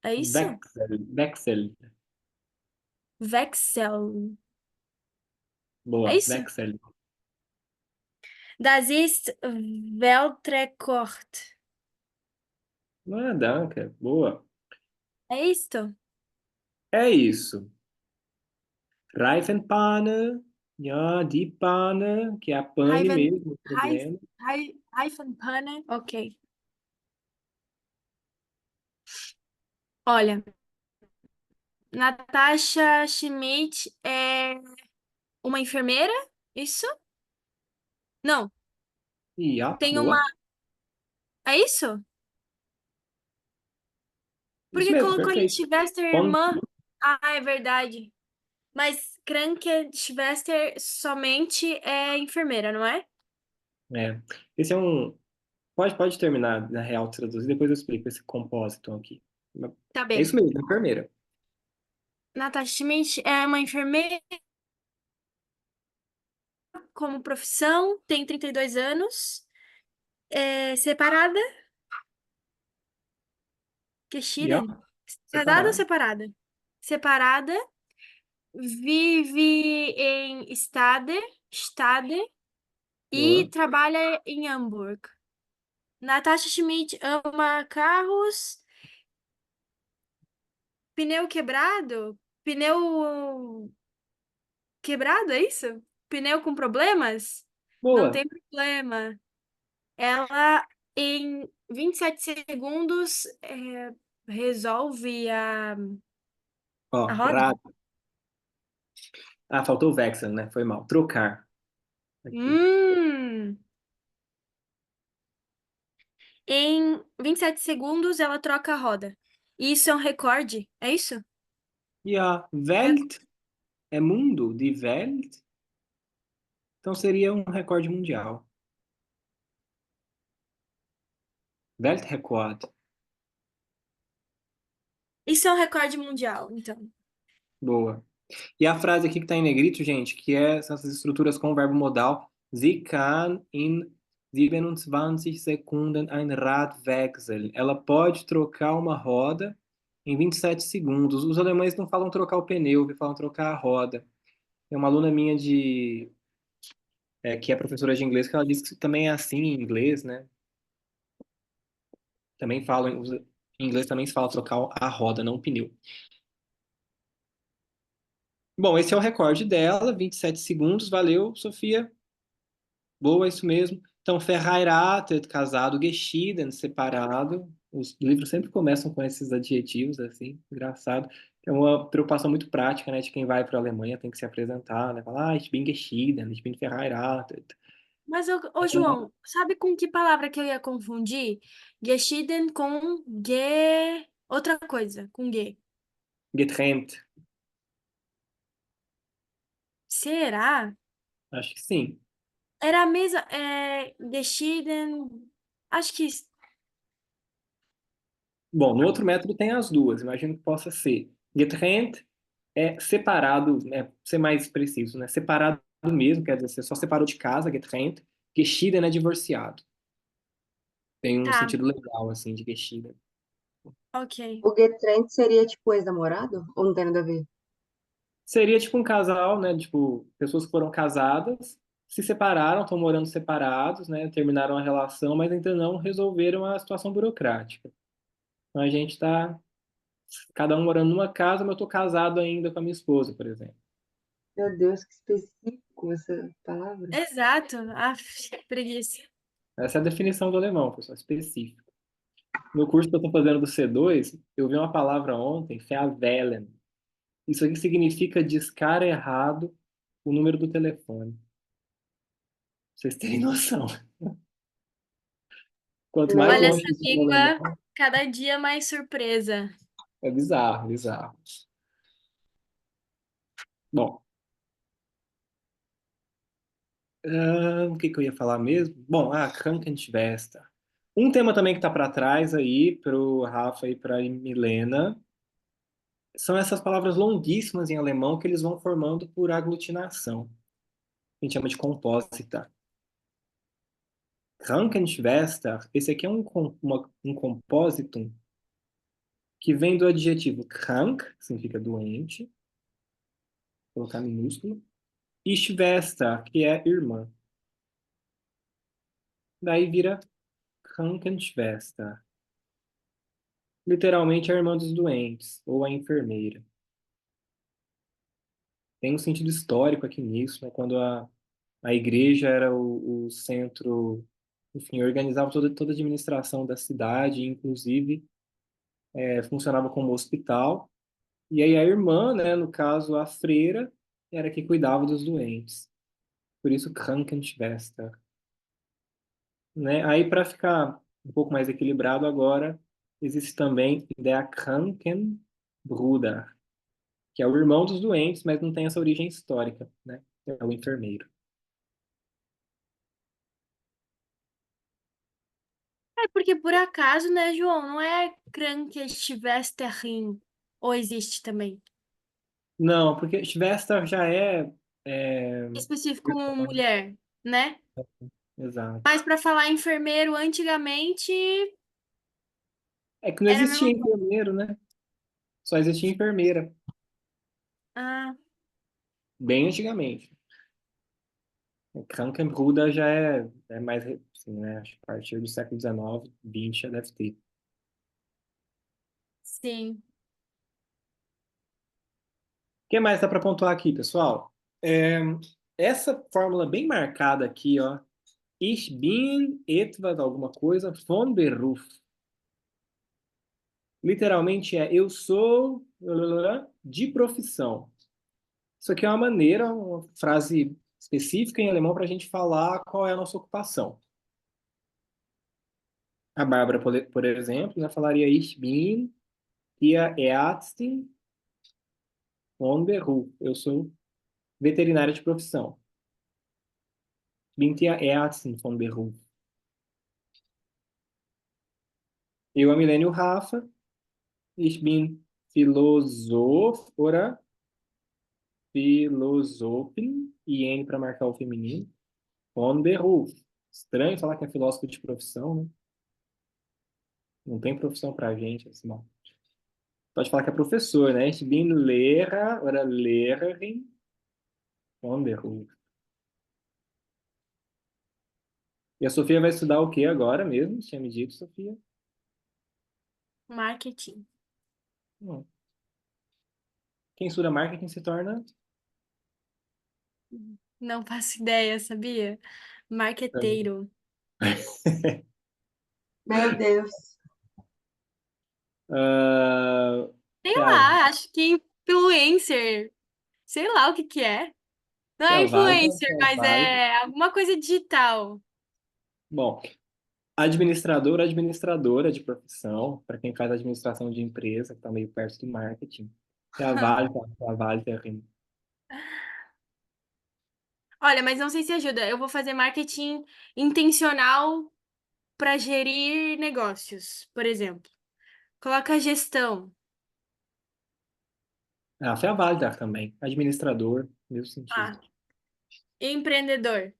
É isso? Wechsel. Wechseln. É Boa. isso? Wechsel. Das ist Weltrekord. Ah, danke. Boa. É isto? É isso. Reifenpanne. Ja, die Panne, que é a pane Reifen, mesmo, o problema. Reifenpanne. Ok. Olha, Natasha Schmidt é uma enfermeira? Isso? Não, Ja, tem uma. boa. É isso? Isso Porque mesmo, colocou em perfeito. Schwester Bom, irmã. Ah, é verdade. Mas Krankenschwester somente é enfermeira, não é? é. Esse é um. Pode terminar, na real, traduzir, depois eu explico esse compósito aqui. Tá É isso bem. mesmo, enfermeira. Natasha Schmidt é uma enfermeira como profissão, tem 32 anos, é separada, Ja, geschieden. Casada ou separado. separada? Separada, vive em Stade e Boa. trabalha em Hamburg. Natasha Schmidt ama carros, pneu quebrado, pneu quebrado, é isso? Pneu com problemas? Não Boa. tem problema. Ela, em 27 segundos, resolve a Ó, roda. faltou o Vexen, né? Foi mal. Trocar. Aqui. Hum. Em 27 segundos, ela troca a roda. Isso é um recorde, é isso? Ja, Welt é mundo, de Welt. Então seria um recorde mundial. Weltrekord. Isso é um recorde mundial, então. Boa. E a frase aqui que está em negrito, gente, que essas estruturas com o verbo modal. Sie kann in 27 Sekunden ein Rad wechseln. Ela pode trocar uma roda em 27 segundos. Os alemães não falam trocar o pneu, falam trocar a roda. Tem uma aluna minha que é professora de inglês, que ela diz que também é assim em inglês, né? Também falam, Em inglês também se fala trocar a roda, não o pneu. Bom, esse é o recorde dela, 27 segundos. Valeu, Sofia. Boa, isso mesmo. Então, verheiratet, casado, geschieden, separado. Os livros sempre começam com esses adjetivos, assim, engraçado. É uma preocupação muito prática, né, de quem vai para a Alemanha, tem que se apresentar, né? Falar, ich bin geschieden, ich bin verheiratet. Mas, ô, João, sabe com que palavra que eu ia confundir? Geschieden com ge... Outra coisa, com ge. Getrennt, Será? acho que sim. Era a mesma... Geschieden... Acho que... Bom, no outro método tem as duas, imagino que possa ser. Getrennt é separado, né, ser mais preciso, né? Separado mesmo, quer dizer, você só separou de casa, getrennt. Geschieden é divorciado. Tem um Tá, sentido legal, assim, de geschieden. ok. O Getränk seria tipo ex-namorado? Ou não tem nada a ver? Seria tipo um casal, né? Tipo, pessoas que foram casadas, se separaram, estão morando separados, né? Terminaram a relação, mas ainda não resolveram a situação burocrática. Então a gente está, cada um morando numa casa, mas eu estou casado ainda com a minha esposa, por exemplo. Meu Deus, que específico essa palavra. Exato. Aff, preguiça. Essa é a definição do alemão, pessoal, específico. No curso que eu estou fazendo do C2, eu vi uma palavra ontem, verwählen. Isso aqui significa discar errado o número do telefone. Pra vocês terem noção. Quanto mais Olha Meu essa longe de ser no língua, alemão, cada dia mais surpresa. é bizarro, bizarro. Bom, o que que eu ia falar mesmo? Bom, Krankenschwester. Um tema também que está para trás aí, para o Rafa e para a Milena, são essas palavras longuíssimas em alemão que eles vão formando por aglutinação. A gente chama de compósita. Krankenschwester, esse aqui é um compósito que vem do adjetivo krank, que significa doente, vou colocar minúsculo, e Schwester, que é irmã. Daí vira Krankenschwester. Literalmente a irmã dos doentes, ou a enfermeira. Tem um sentido histórico aqui nisso, né? Quando a igreja era o centro, enfim, organizava toda a administração da cidade, inclusive funcionava como hospital. E aí a irmã, né, no caso a freira, era que cuidava dos doentes. Por isso Krankenschwester. Né? Aí para ficar um pouco mais equilibrado agora, existe também der Krankenbruder, que é o irmão dos doentes, mas não tem essa origem histórica, né? É o enfermeiro. É porque por acaso, né, João? Não é Krankenschwesterin. Ou existe também? Não, porque Schwester já é Específico como mulher, né? exato. Mas para falar enfermeiro antigamente É que não era a existia mesma coisa. enfermeiro, né? Só existia enfermeira, Ah, bem antigamente. Krankenbruder já é mais, assim, né? Acho que a partir do século XIX, XX já deve ter. O sim. que mais dá para pontuar aqui, pessoal? É, essa fórmula bem marcada aqui, ó. Ich bin etwas alguma coisa von Beruf. Literalmente é eu sou de profissão. Isso aqui é uma maneira, uma frase específica em alemão para a gente falar qual é a nossa ocupação. A Bárbara, por exemplo, né, falaria Ich bin die Ärztin von Beruf. Eu sou veterinária de profissão. Bin die Ärztin von Beruf. Eu, a Milene e o Rafa. Ich bin Philosoph, oder Philosophin, e N para marcar o feminino. Von Beruf. Estranho falar que é filósofo de profissão, né? Não tem profissão pra gente, assim, não. Pode falar que é professor, né? Ich bin Lehrer oder Lehrerin von Beruf. E a Sofia vai estudar o que agora mesmo? Você tinha me dito, Sofia? Marketing. Hum. Quem estuda marketing se torna... Não faço ideia, sabia? Marqueteiro. Meu Deus. Ah, Sei é a, lá, acho que influencer. Sei lá o que que é. Não é é a válida, influencer, é a mas válida. é alguma coisa digital. Bom, administrador, administradora de profissão, para quem faz administração de empresa, que está meio perto do marketing. É a válida, rima. Olha, mas não sei se ajuda. Eu vou fazer marketing intencional para gerir negócios, por exemplo. Coloca gestão. Ah, foi a válida também. Administrador, mesmo sentido. Ah, empreendedor.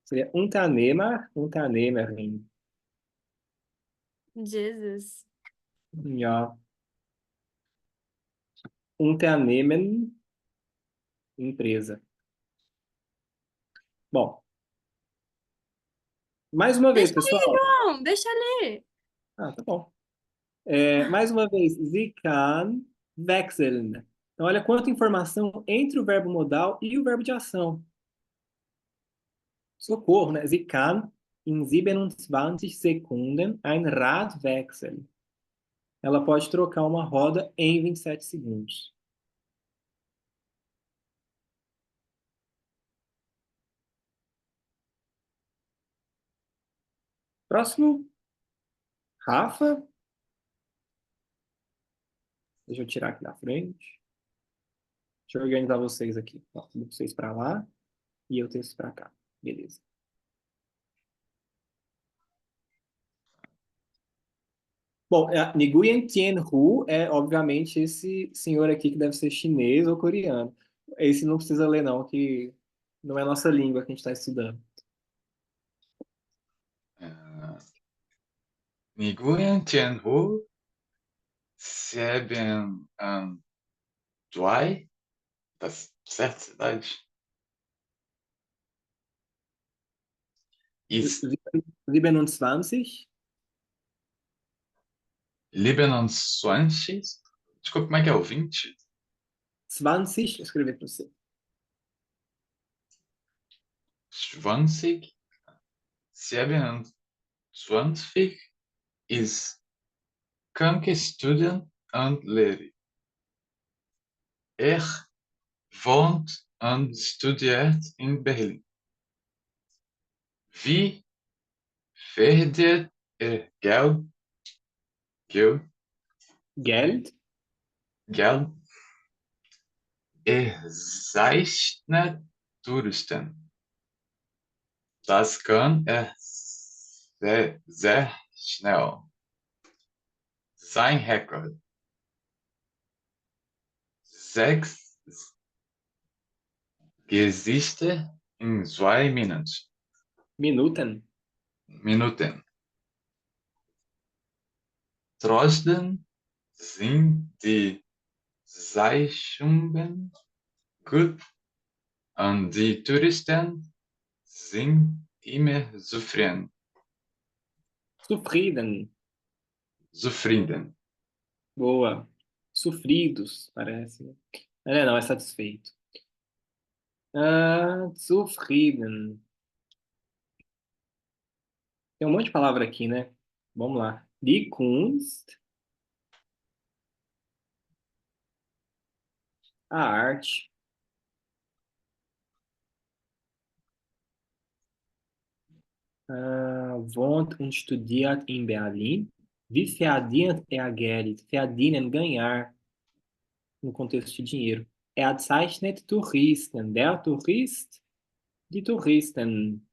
Seria Unternehmerin. Jesus. Ja, Unternehmen, empresa. Bom, mais uma vez, Deixa aí, pessoal. João, deixa ali. Ah, tá bom. Mais uma vez, Sie kann wechseln. Então, olha quanta informação entre o verbo modal e o verbo de ação. Socorro, né? Sie kann in 27 Sekunden ein Rad wechseln. Ela pode trocar uma roda em 27 segundos. Próximo, Rafa. Deixa eu tirar aqui da frente. Deixa eu organizar vocês aqui. Ó, vocês para lá e eu texto para cá. Beleza. Bom, Nguyen Tien Hu é, obviamente, esse senhor aqui que deve ser chinês ou coreano. Esse não precisa ler, não, que não é a nossa língua que a gente está estudando. Nguyen Tien Hu, Sieben Dwai, tá certo, cidade? Ist 27, 27? Desculpa, como é que é o 20? 20, eu escrevi para você. 20? 27 ist Kranke Student und Lehrer. Er wohnt und studiert in Berlin. Wie verdient er Geld? Geld, Geld? Er zeichnet Touristen. Das kann er sehr schnell. Sein Rekord: 6 Gesichter in 2 Minuten, Minuten. Trotzdem sind die Zeichnungen gut und die Touristen sind immer sofriden, zufrieden. boa. Sofridos, parece, né? Não, é satisfeito. Zufrieden. Tem um monte de palavra aqui, né? Vamos lá. Die Kunst, a arte. Wohnt und studiert in Berlin. Wie verdient er Geld? Verdienen, ganhar, no contexto de dinheiro. Er zeichnet Touristen. Der Tourist, die Touristen.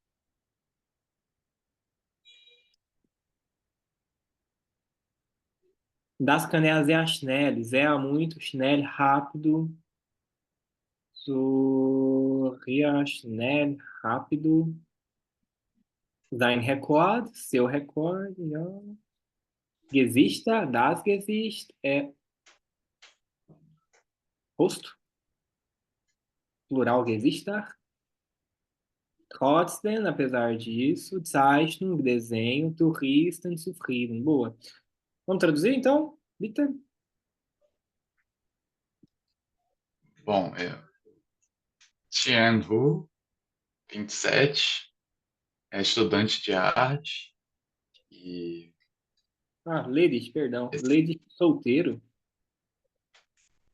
Das kann er sehr schnell. Sehr, muito, schnell, rápido. So, schnell, rápido. Sein Rekord, seu recorde, ja. Gesichter, das Gesicht, rosto, plural Gesichter. Trotzdem, apesar disso, Zeichnung, desenho, Touristen, zufrieden. Boa. Vamos traduzir, então? Bitte? Bom, Tianhu, 27, é estudante de arte e, Ah, ladies, perdão. Ladies solteiro.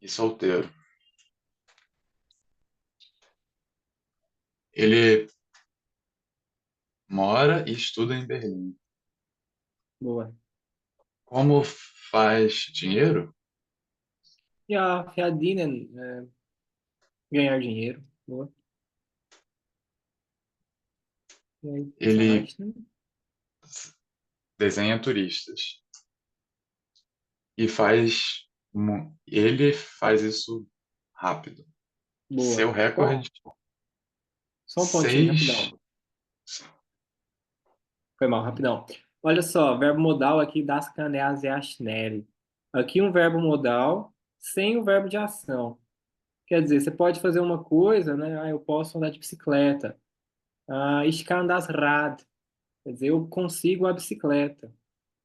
e solteiro. Ele mora e estuda em Berlim. Boa. Como faz dinheiro? Ja, verdienen, ganhar dinheiro. Boa. E aí, Ele Zeichnen. desenha turistas e ele faz isso rápido. Seu Boa. recorde, Só um pontinho, seis. rapidão. Foi mal, rapidão. Olha só, verbo modal aqui, das kann er sehr schnell. Aqui um verbo modal sem o verbo de ação. Quer dizer, você pode fazer uma coisa, né? Ah, eu posso andar de bicicleta. Ah, ich kann das Rad. Quer dizer, eu consigo a bicicleta.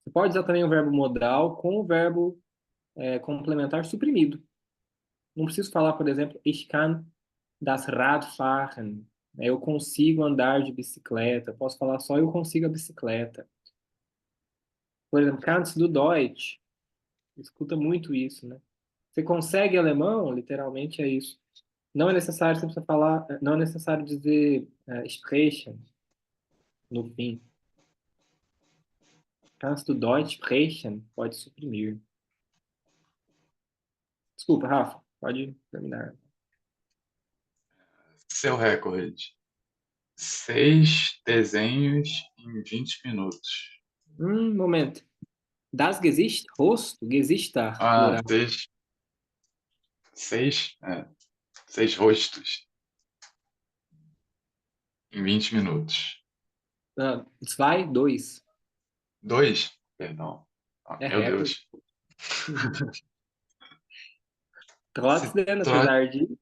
Você pode usar também o verbo modal com o verbo complementar suprimido. Não preciso falar, por exemplo, ich kann das Rad fahren. Eu consigo andar de bicicleta. Posso falar só eu consigo a bicicleta. Por exemplo, kannst du Deutsch? Escuta muito isso, né? Você consegue alemão? Literalmente é isso. Não é necessário você precisa falar, não é necessário dizer sprechen no fim. Kannst du Deutsch sprechen? Pode suprimir. Desculpa, Rafa. Pode terminar. Seu recorde, 6 desenhos em 20 minutos. Momento. Das Gesicht, rosto, Gesichter, Ah, plural. seis, 6 rostos em 20 minutos. Zwei, dois. 2, perdão. Ah, É meu recorde. Deus. Se Trotzdem, tro- apesar de...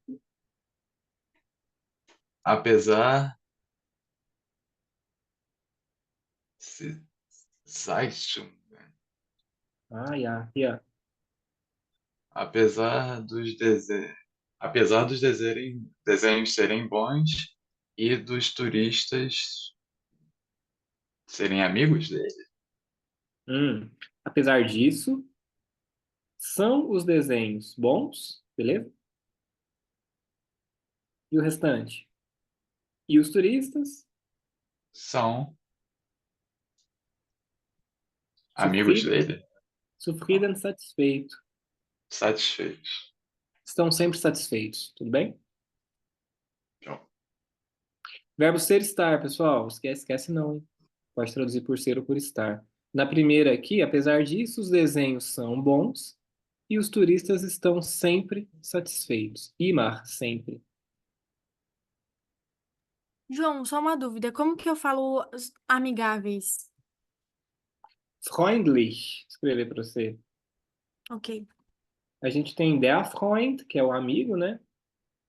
Apesar, se Zeitschung, né? Ah, ja, hier. Apesar dos desenhos, desenhos serem bons e dos turistas serem amigos dele. Apesar disso, são os desenhos bons, beleza? E o restante? E os turistas? São amigos Zufrieden, dele? Ah, zufrieden, satisfeito. satisfeitos. Estão sempre satisfeitos, tudo bem? Então, Verbo ser estar, pessoal. Esquece não, hein? Pode traduzir por ser ou por estar. Na primeira aqui, apesar disso, os desenhos são bons e os turistas estão sempre satisfeitos. Imar, sempre. João, só uma dúvida. Como que eu falo os amigáveis? Freundlich, escrever para você. Ok, A gente tem der Freund, que é o amigo, né?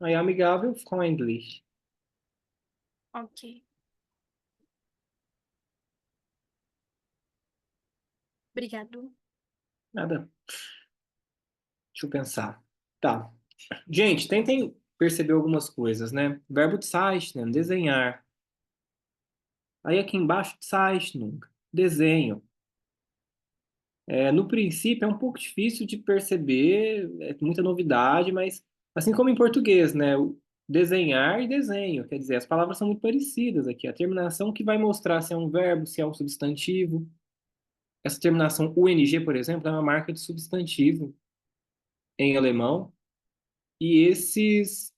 Aí amigável, freundlich. ok. Obrigado. Nada. Deixa eu pensar. Tá. Gente, tentem perceber algumas coisas, né? Verbo zeichnen, desenhar. Aí aqui embaixo, Zeichnung, desenho. No princípio é um pouco difícil de perceber, é muita novidade, mas assim como em português, né? O desenhar e desenho, quer dizer, as palavras são muito parecidas aqui. A terminação que vai mostrar se é um verbo, se é um substantivo. Essa terminação UNG, por exemplo, é uma marca de substantivo em alemão. E esses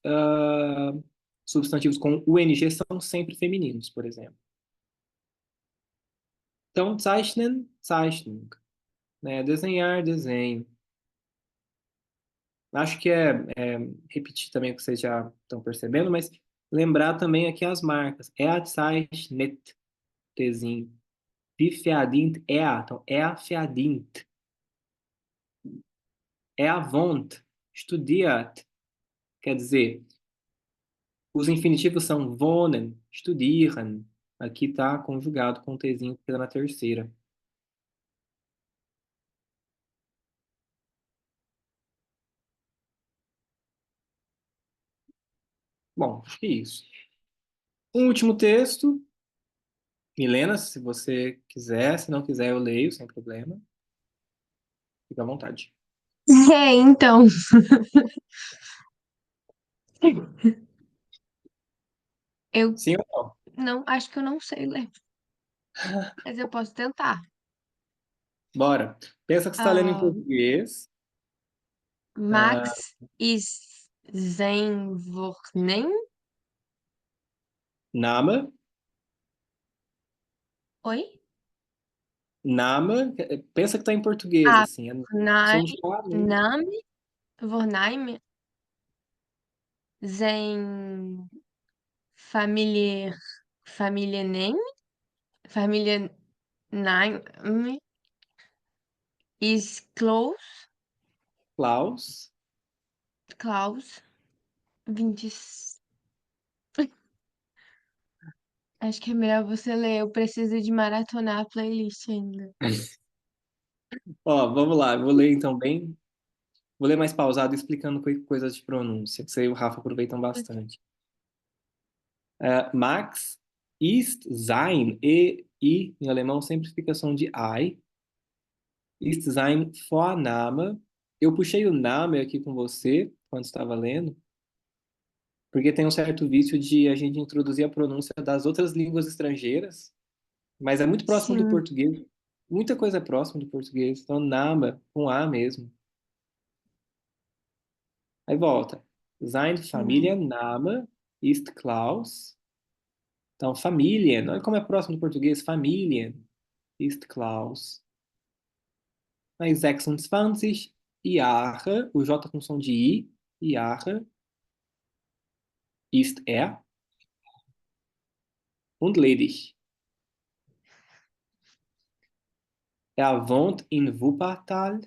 substantivos com UNG são sempre femininos, por exemplo. Então, zeichnen, Zeichnung, né? Desenhar, desenho. Acho que repetir também o que vocês já estão percebendo, mas lembrar também aqui as marcas. Er zeichnet, Tzinho. Wie verdient er? Então, er verdient. Er wohnt, studiert. Quer dizer, Os infinitivos são wohnen, studieren. Aqui tá conjugado com o Tzinho que fica na terceira. Bom, acho que é isso. Um último texto. Milena, se você quiser, se não quiser, eu leio, sem problema. Fica à vontade. É, então, eu Sim ou não? não, acho que eu não sei ler, mas eu posso tentar. Bora. Pensa que você está lendo em Ah, português. Max is zijn voornemen? Name. Oi? Name. Pensa que está em português, Ah, assim. É som de voornaam, A mesmo. naam, voornaam zijn familie, familienaam, familienaam is close, Klaus. Klaus, 20. Acho que é melhor você ler, eu preciso de maratonar a playlist ainda. Ó, vamos lá. Eu vou ler então bem. Vou ler mais pausado, explicando coisas de pronúncia, que você e o Rafa aproveitam bastante. Max ist sein. I em alemão sempre fica som de I. Ist sein Vorname. Eu puxei o name aqui com você, quando estava lendo, porque tem um certo vício de a gente introduzir a pronúncia das outras línguas estrangeiras, mas é muito próximo do Sim. português. Muita coisa é próxima do português. Então, Name, com A mesmo. Aí volta. Sein Hum. Familienname ist Klaus. Então, Familien. Olha como é próximo do português. Familien ist Klaus. Aí, 26 Jahre. O J com som de I. Jahre ist er. Und ledig. Er wohnt in Wuppertal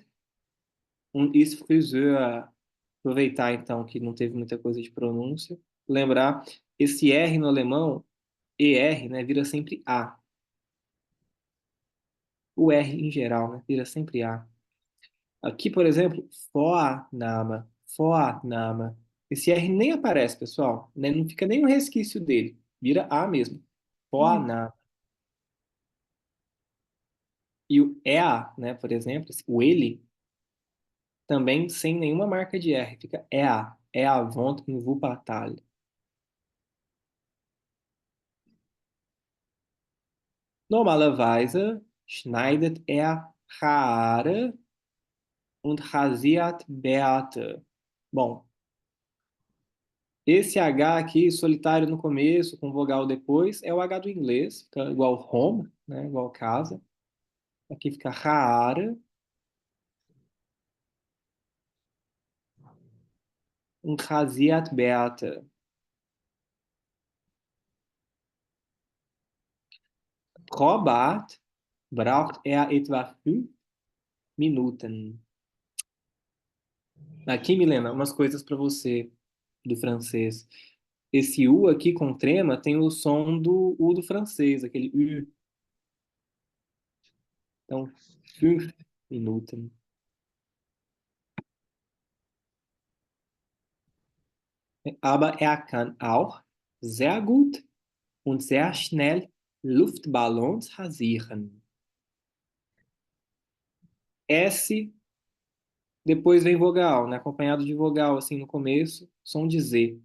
und ist Friseur. Aproveitar, então, que não teve muita coisa de pronúncia. Lembrar, esse R no alemão, ER, né, vira sempre A. O R em geral, né, vira sempre A. Aqui, por exemplo, Vorname, Vorname. Esse R nem aparece, pessoal. Né? Não fica nem um resquício dele. Vira A mesmo. Hum. Vorname. E o EA, né, por exemplo, o ele, também sem nenhuma marca de R. Fica EA. EA wohnt in Wuppertal. Normalerweise schneidet er Haare und rasiert Bärte. Bom, esse H aqui, solitário no começo, com vogal depois, é o H do inglês, fica igual home, né? Igual casa. Aqui fica Haare und rasiert Bärte. Pro Bart braucht er etwa 5 Minuten. Aqui, Milena, umas coisas para você do francês. Esse U aqui com trema tem o som do U do francês, aquele U. Então, 5 Minuten. Aber er kann auch sehr gut und sehr schnell Luftballons rasieren. S, depois vem vogal, né? Acompanhado de vogal, assim, no começo, som de Z.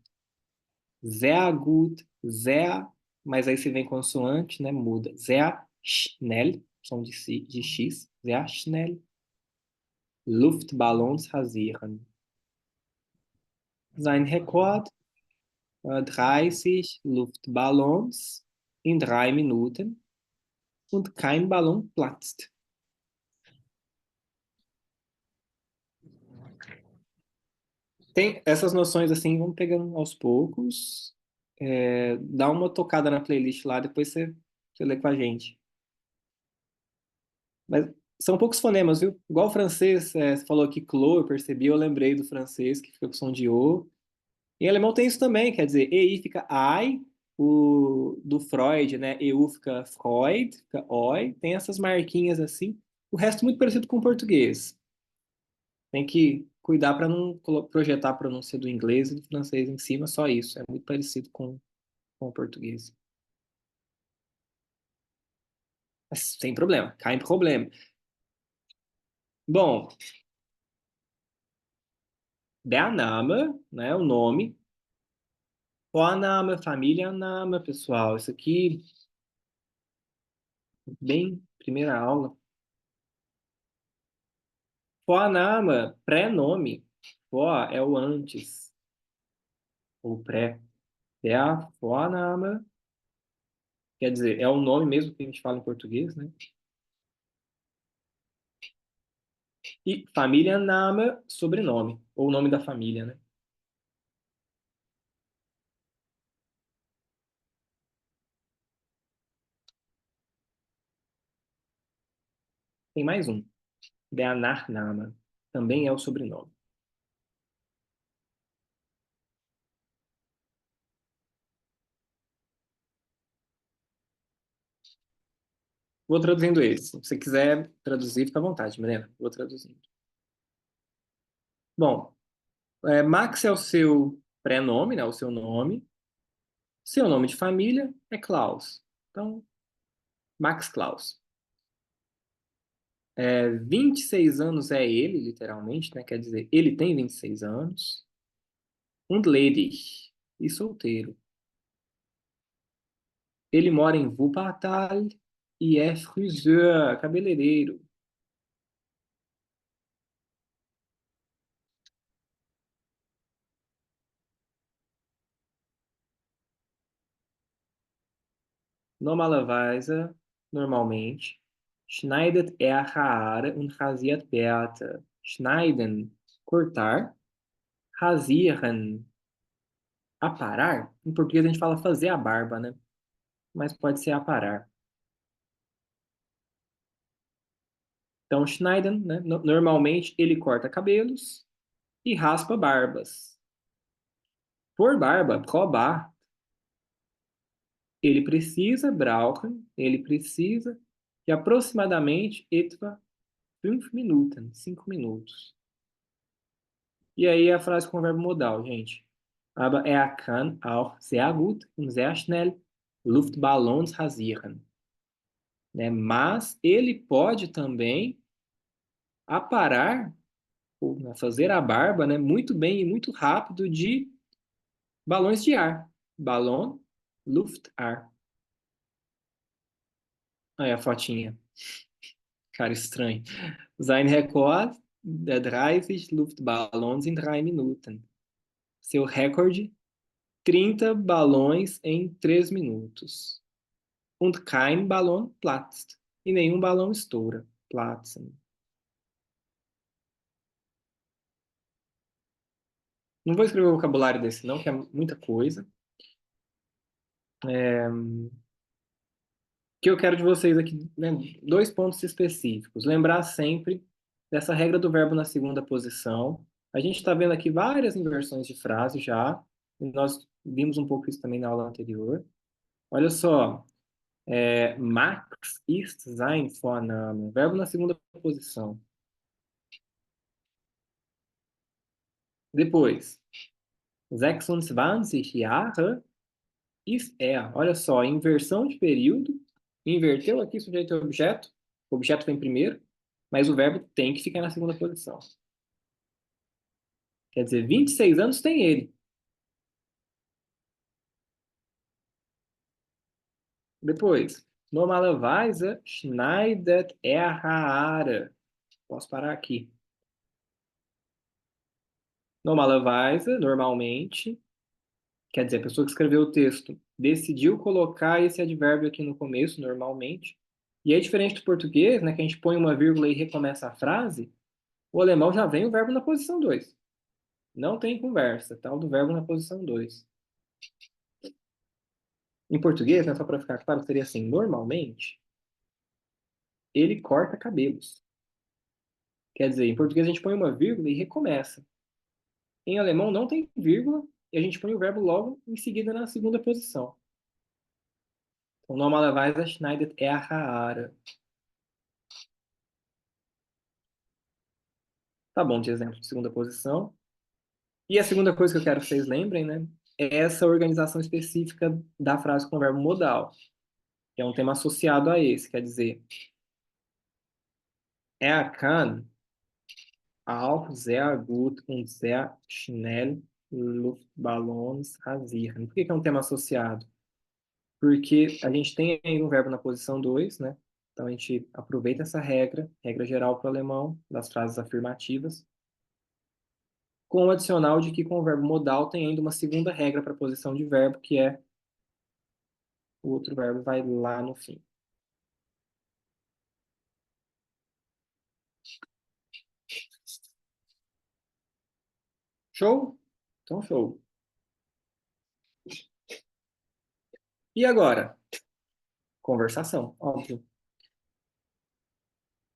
Sehr gut, sehr, mas aí se vem consoante, né? Muda. Sehr schnell, som de X. Sehr schnell Luftballons rasieren. Sein Rekord, 30 Luftballons in 3 Minuten und kein Ballon platzt. Tem essas noções assim, vamos pegando aos poucos. Dá uma tocada na playlist lá, depois você lê com a gente. Mas são poucos fonemas, viu? Igual o francês, você falou aqui clô, eu percebi, eu lembrei do francês, que fica com som de O. Em alemão tem isso também, quer dizer, EI fica I, o do Freud, né? EU fica Freud, fica OI, tem essas marquinhas assim. O resto muito parecido com o português. Tem que cuidar para não projetar a pronúncia do inglês e do francês em cima, só isso. É muito parecido com o português. Mas sem problema, kein problema. Bom, der Name, né, o nome. Vorname, Familienname, pessoal. Isso aqui, bem primeira aula. Vorname, pré-nome. Vor é o antes, ou pré. Der Vorname, quer dizer, é o nome mesmo que a gente fala em português, né? E Familienname, sobrenome, ou nome da família, né? Tem mais um. Der Nachname, também é o sobrenome. Vou traduzindo esse. Se você quiser traduzir, fica à vontade, Mariana. Vou traduzindo. Bom, Max é o seu pré-nome, né? O seu nome. Seu nome de família é Klaus. Então, Max Klaus. 26 anos é ele, literalmente, né? Quer dizer, ele tem 26 anos. Und ledig. E solteiro. Ele mora em Wuppertal e é friseur, cabeleireiro. Normalerweise, normalmente. Schneidet er Haare und rasiert Bärte. Schneiden, cortar. Rasieren, aparar. Em português a gente fala fazer a barba, né? Mas pode ser aparar. Então, schneiden, né? Normalmente ele corta cabelos e raspa barbas. Por barba, pro Bart, ele precisa, brauchen, ele precisa de aproximadamente etwa 5 Minuten, 5 minutos. E aí a frase com o verbo modal, gente. Aber er kann auch sehr gut und sehr schnell Luftballons rasieren. Né? Mas ele pode também aparar, ou né, fazer a barba, né, muito bem e muito rápido de balões de ar. Ballon, Luftar. Aí a fotinha. Cara estranho. Sein Rekord, 30 Luftballons em 3 Minuten. Seu recorde, 30 balões em 3 minutos. Und kein Ballon platzt. E nenhum balão estoura. Platzen. Não vou escrever o vocabulário desse, não, que é muita coisa. Que eu quero de vocês aqui, né, 2 pontos específicos. Lembrar sempre dessa regra do verbo na segunda posição. A gente está vendo aqui várias inversões de frase já. E nós vimos um pouco isso também na aula anterior. Olha só. Max ist sein Vorname. Verbo na segunda posição. Depois. 26 Jahre ist er. Olha só, inversão de período. Inverteu aqui sujeito e objeto. O objeto vem primeiro, mas o verbo tem que ficar na segunda posição. Quer dizer, 26 anos tem ele. Depois, normalerweise schneidet er Haare. Posso parar aqui. Normalerweise, normalmente, quer dizer, a pessoa que escreveu o texto decidiu colocar esse advérbio aqui no começo, normalmente. E é diferente do português, né, que a gente põe uma vírgula e recomeça a frase. O alemão já vem o verbo na posição 2. Não tem conversa, tal do verbo na posição 2. Em português, né, só para ficar claro, seria assim: normalmente, ele corta cabelos. Quer dizer, em português a gente põe uma vírgula e recomeça. Em alemão não tem vírgula e a gente põe o verbo logo em seguida na segunda posição. Então, normalerweise schneidet er Haare. Tá bom de exemplo de segunda posição. E a segunda coisa que eu quero que vocês lembrem, né, é essa organização específica da frase com o verbo modal, que é um tema associado a esse, quer dizer, er kann auch sehr gut und sehr schnell Luftballons rasieren. Por que que é um tema associado? Porque a gente tem aí um verbo na posição 2, né? Então a gente aproveita essa regra, regra geral para o alemão, das frases afirmativas, com o adicional de que com o verbo modal tem ainda uma segunda regra para a posição de verbo, que é o outro verbo vai lá no fim. Show? Então, show. E agora? Conversação, óbvio.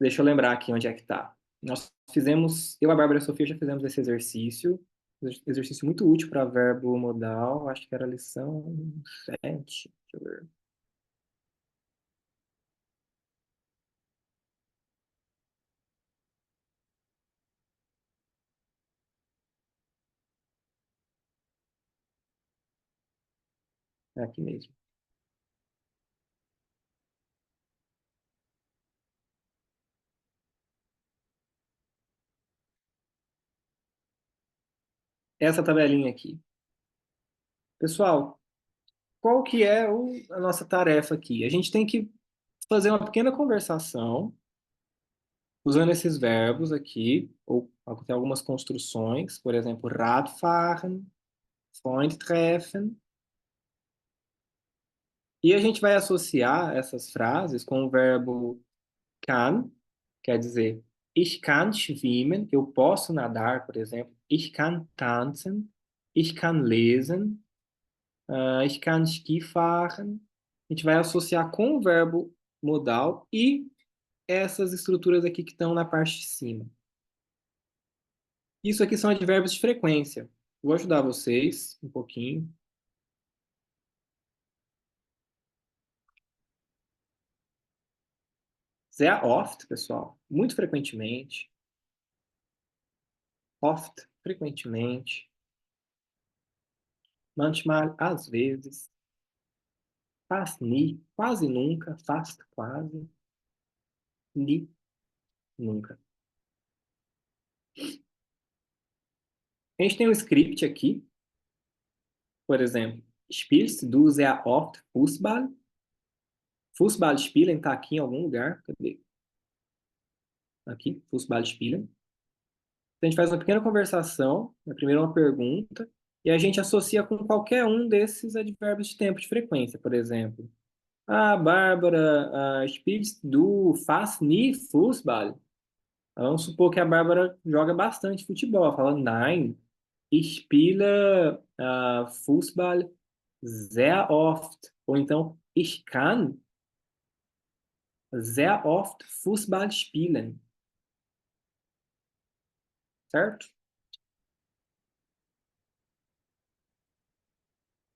Deixa eu lembrar aqui onde é que está. Nós fizemos, eu, a Bárbara e a Sofia já fizemos esse exercício muito útil para verbo modal, acho que era a lição 7. Deixa eu ver. É aqui mesmo. Essa tabelinha aqui. Pessoal, qual que é a nossa tarefa aqui? A gente tem que fazer uma pequena conversação usando esses verbos aqui, ou tem algumas construções, por exemplo, Radfahren, Freund treffen, e a gente vai associar essas frases com o verbo kann, quer dizer, ich kann schwimmen, eu posso nadar, por exemplo, ich kann tanzen, ich kann lesen, ich kann Ski fahren. A gente vai associar com o verbo modal e essas estruturas aqui que estão na parte de cima. Isso aqui são advérbios de frequência. Vou ajudar vocês um pouquinho. Sehr oft, pessoal, muito frequentemente. Oft, frequentemente. Manchmal, às vezes. Fast nie, quase nunca. Fast, quase. Nie, nunca. A gente tem um script aqui. Por exemplo, spielst du sehr oft Fußball? Fußball spielen está aqui em algum lugar. Cadê? Aqui, Fußball spielen. A gente faz uma pequena conversação, primeiro uma pergunta, e a gente associa com qualquer um desses advérbios de tempo de frequência. Por exemplo, Bárbara, spielst du fast nie Fußball? Vamos supor que a Bárbara joga bastante futebol. Ela fala, nein, ich spiele Fußball sehr oft. Ou então, ich kann sehr oft Fußball spielen. Certo?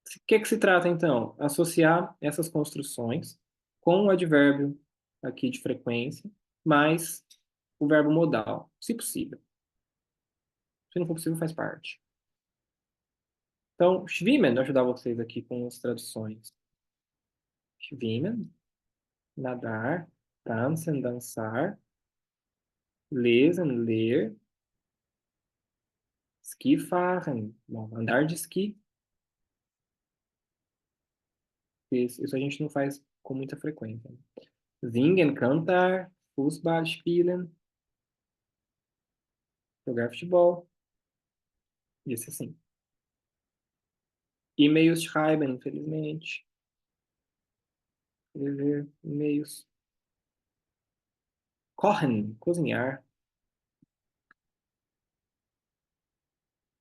O que se trata, então? Associar essas construções com o advérbio aqui de frequência, mais o verbo modal, se possível. Se não for possível, faz parte. Então, schwimmen, vou ajudar vocês aqui com as traduções. Schwimmen, nadar, tanzen, dançar, lesen, ler, Ski fahren, bom, andar de esqui. Isso a gente não faz com muita frequência. Singen, cantar, Fußball spielen, jogar futebol. Isso assim. E-mails schreiben, infelizmente. Escrever e-mails. Kochen, cozinhar.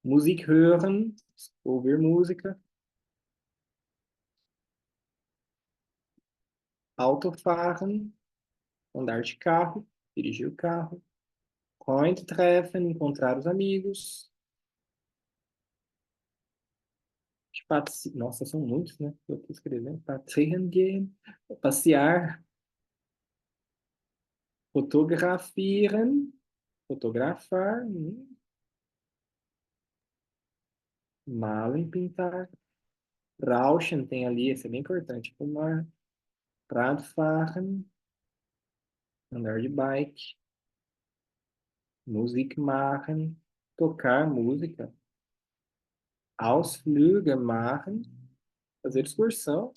Musik hören, ouvir música. Autofahren, andar de carro, dirigir o carro. Freund treffen, encontrar os amigos. Nossa, são muitos, né? Eu tô escrevendo. Spazieren, passear, fotografieren, fotografar, malen, pintar, rauschen tem ali, esse é bem importante. Fumar, Radfahren, andar de bike, Musik machen, tocar música, Ausflüge machen, fazer excursão,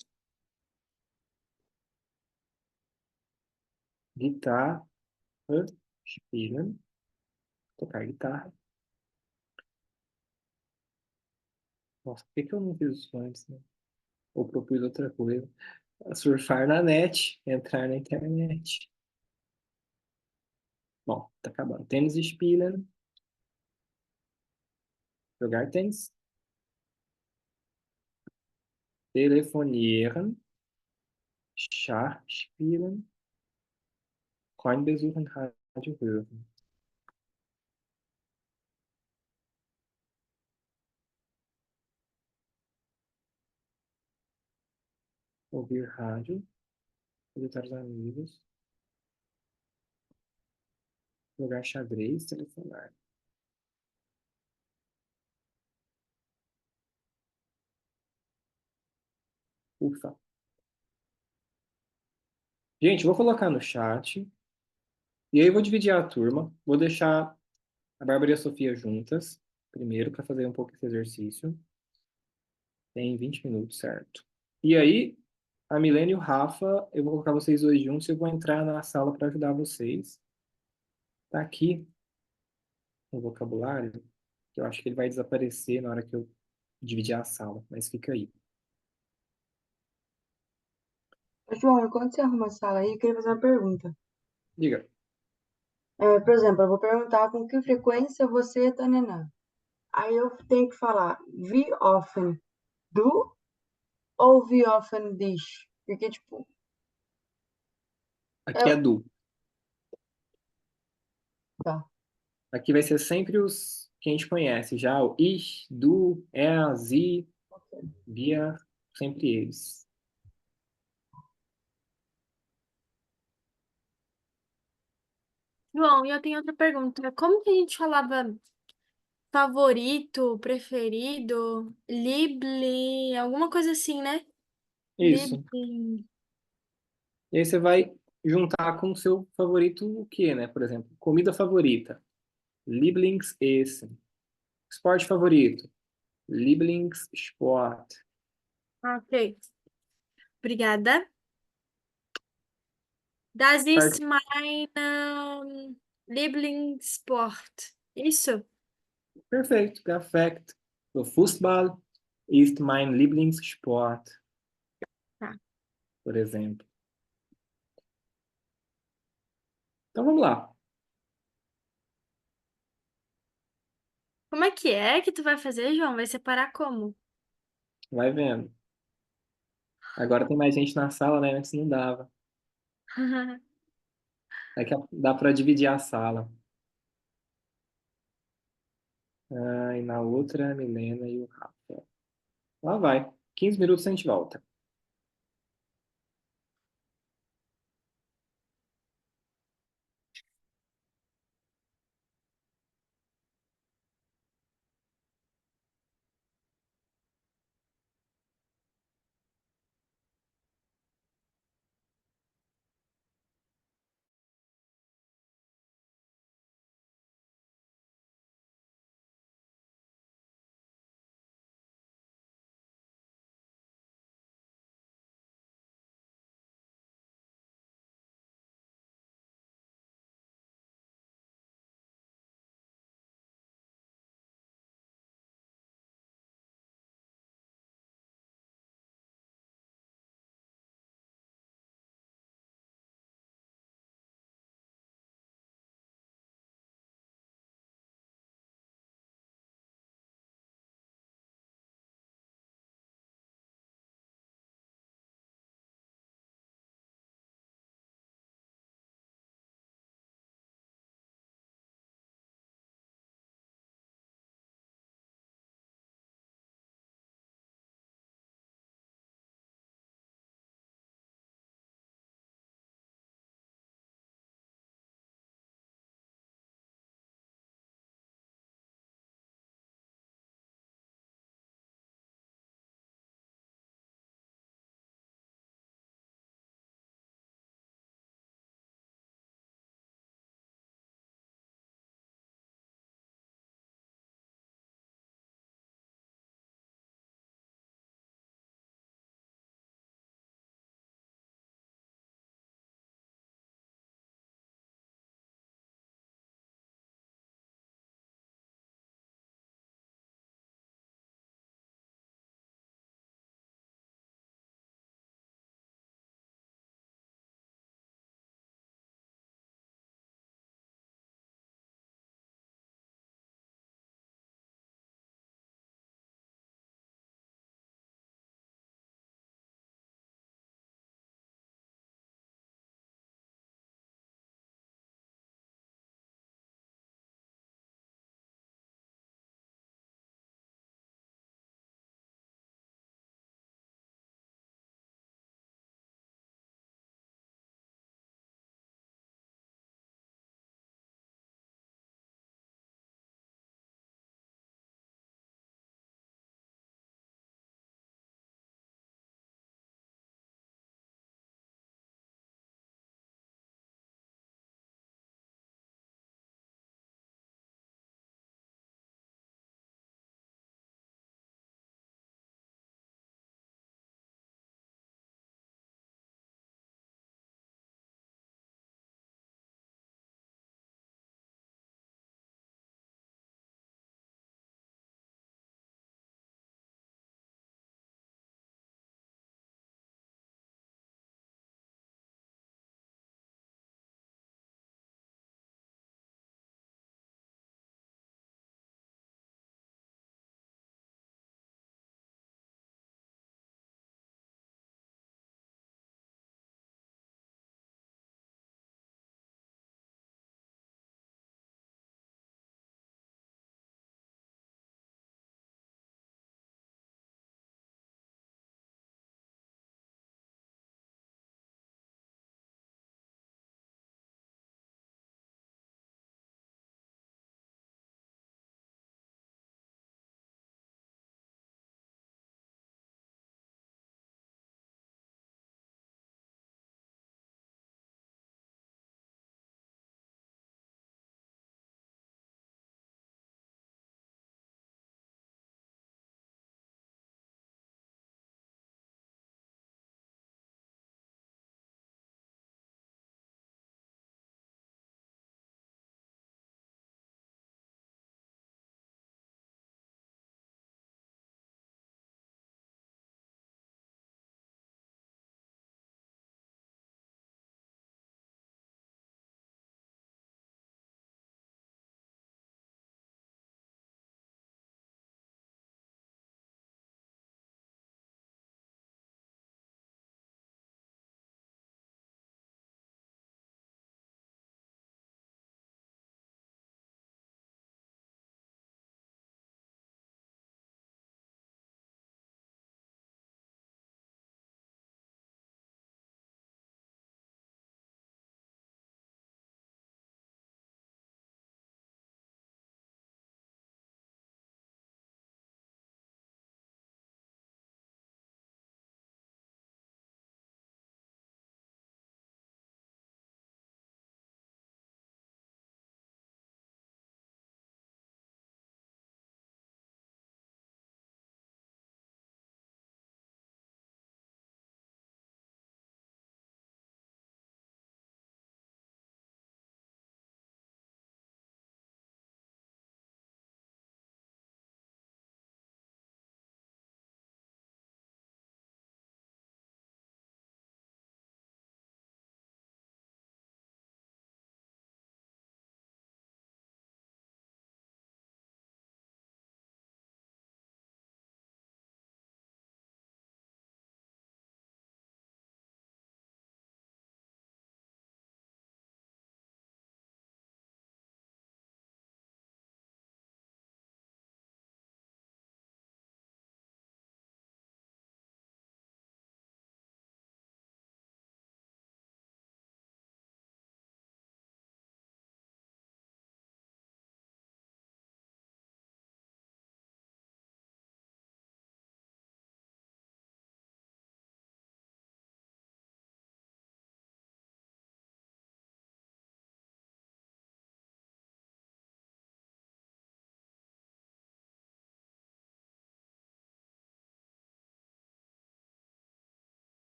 guitarra, spielen, tocar guitarra. Nossa, por que que eu não fiz isso antes, né? Ou propus outra coisa? Surfar na net, entrar na internet. Bom, tá acabando. Tênis spielen, jogar tênis, telefonieren, Schach spielen, Freunde besuchen, Radio hören. Ouvir rádio, visitar os amigos, jogar xadrez, telefonar. Ufa. Gente, vou colocar no chat. E aí eu vou dividir a turma. Vou deixar a Bárbara e a Sofia juntas, primeiro, para fazer um pouco esse exercício. Tem 20 minutos, certo? E aí, a Milene e o Rafa, eu vou colocar vocês dois juntos e eu vou entrar na sala para ajudar vocês. Tá aqui o vocabulário, que eu acho que ele vai desaparecer na hora que eu dividir a sala, mas fica aí. João, enquanto você arruma a sala aí, eu queria fazer uma pergunta. Diga. Por exemplo, eu vou perguntar com que frequência você tá nenã. Aí eu tenho que falar wie often du ou wie often dich? Porque, tipo, Aqui é é... do. Tá. Aqui vai ser sempre os que a gente conhece já, o ich, du, er, sie, wir, sempre eles. João, e eu tenho outra pergunta. Como que a gente falava favorito, preferido, Liebling, alguma coisa assim, né? Isso. Liebling. E aí você vai juntar com o seu favorito o quê, né? Por exemplo, comida favorita, Lieblingsessen. Esporte favorito, Lieblingssport. Ok, obrigada. Das ist Part- mein Lieblingssport. Isso? Perfeito, perfect. O Fußball ist mein Lieblingssport, Tá. por exemplo. Então vamos lá. Como é que tu vai fazer, João? Vai separar como? Vai vendo. Agora tem mais gente na sala, né? Antes não dava. Dá para dividir a sala. Ah, e na outra, a Milena e o Rafa. Lá vai. 15 minutos a gente volta.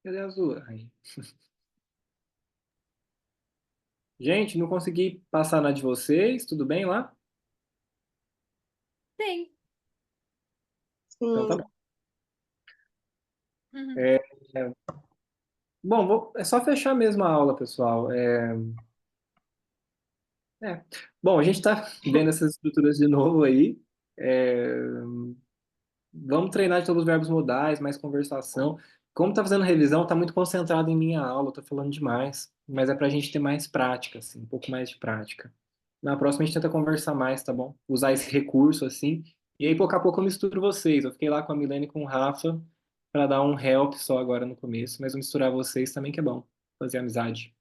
Cadê a azul? Aí. Gente, não consegui passar na de vocês. Tudo bem lá? Tem. Então tá Sim. bom. Uhum. É, bom, é só fechar mesmo a aula, pessoal. É. Bom, a gente está vendo essas estruturas de novo aí. É, vamos treinar de todos os verbos modais, mais conversação. Como tá fazendo revisão, tá muito concentrado em minha aula, tô falando demais. Mas é pra gente ter mais prática, assim, um pouco mais de prática. Na próxima a gente tenta conversar mais, tá bom? Usar esse recurso, assim. E aí, pouco a pouco, eu misturo vocês. Eu fiquei lá com a Milene e com o Rafa para dar um help só agora no começo, mas eu misturar vocês também que é bom. Fazer amizade.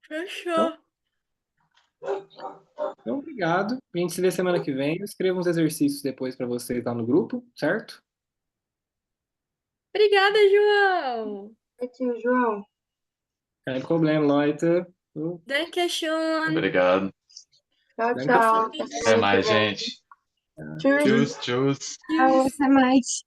Então, Fechou. então, obrigado. A gente se vê semana que vem. Eu escrevo uns exercícios depois para vocês lá no grupo, certo? Obrigada, João. Tio João. Kein Problem, Leute. So, Dankeschön. Obrigado. Tchau, danke tchau. schön. Até Até semana que mais, vem. gente. Tschüss. Tschüss. Tchus, tchus. Tchau, Tschüss. até mais.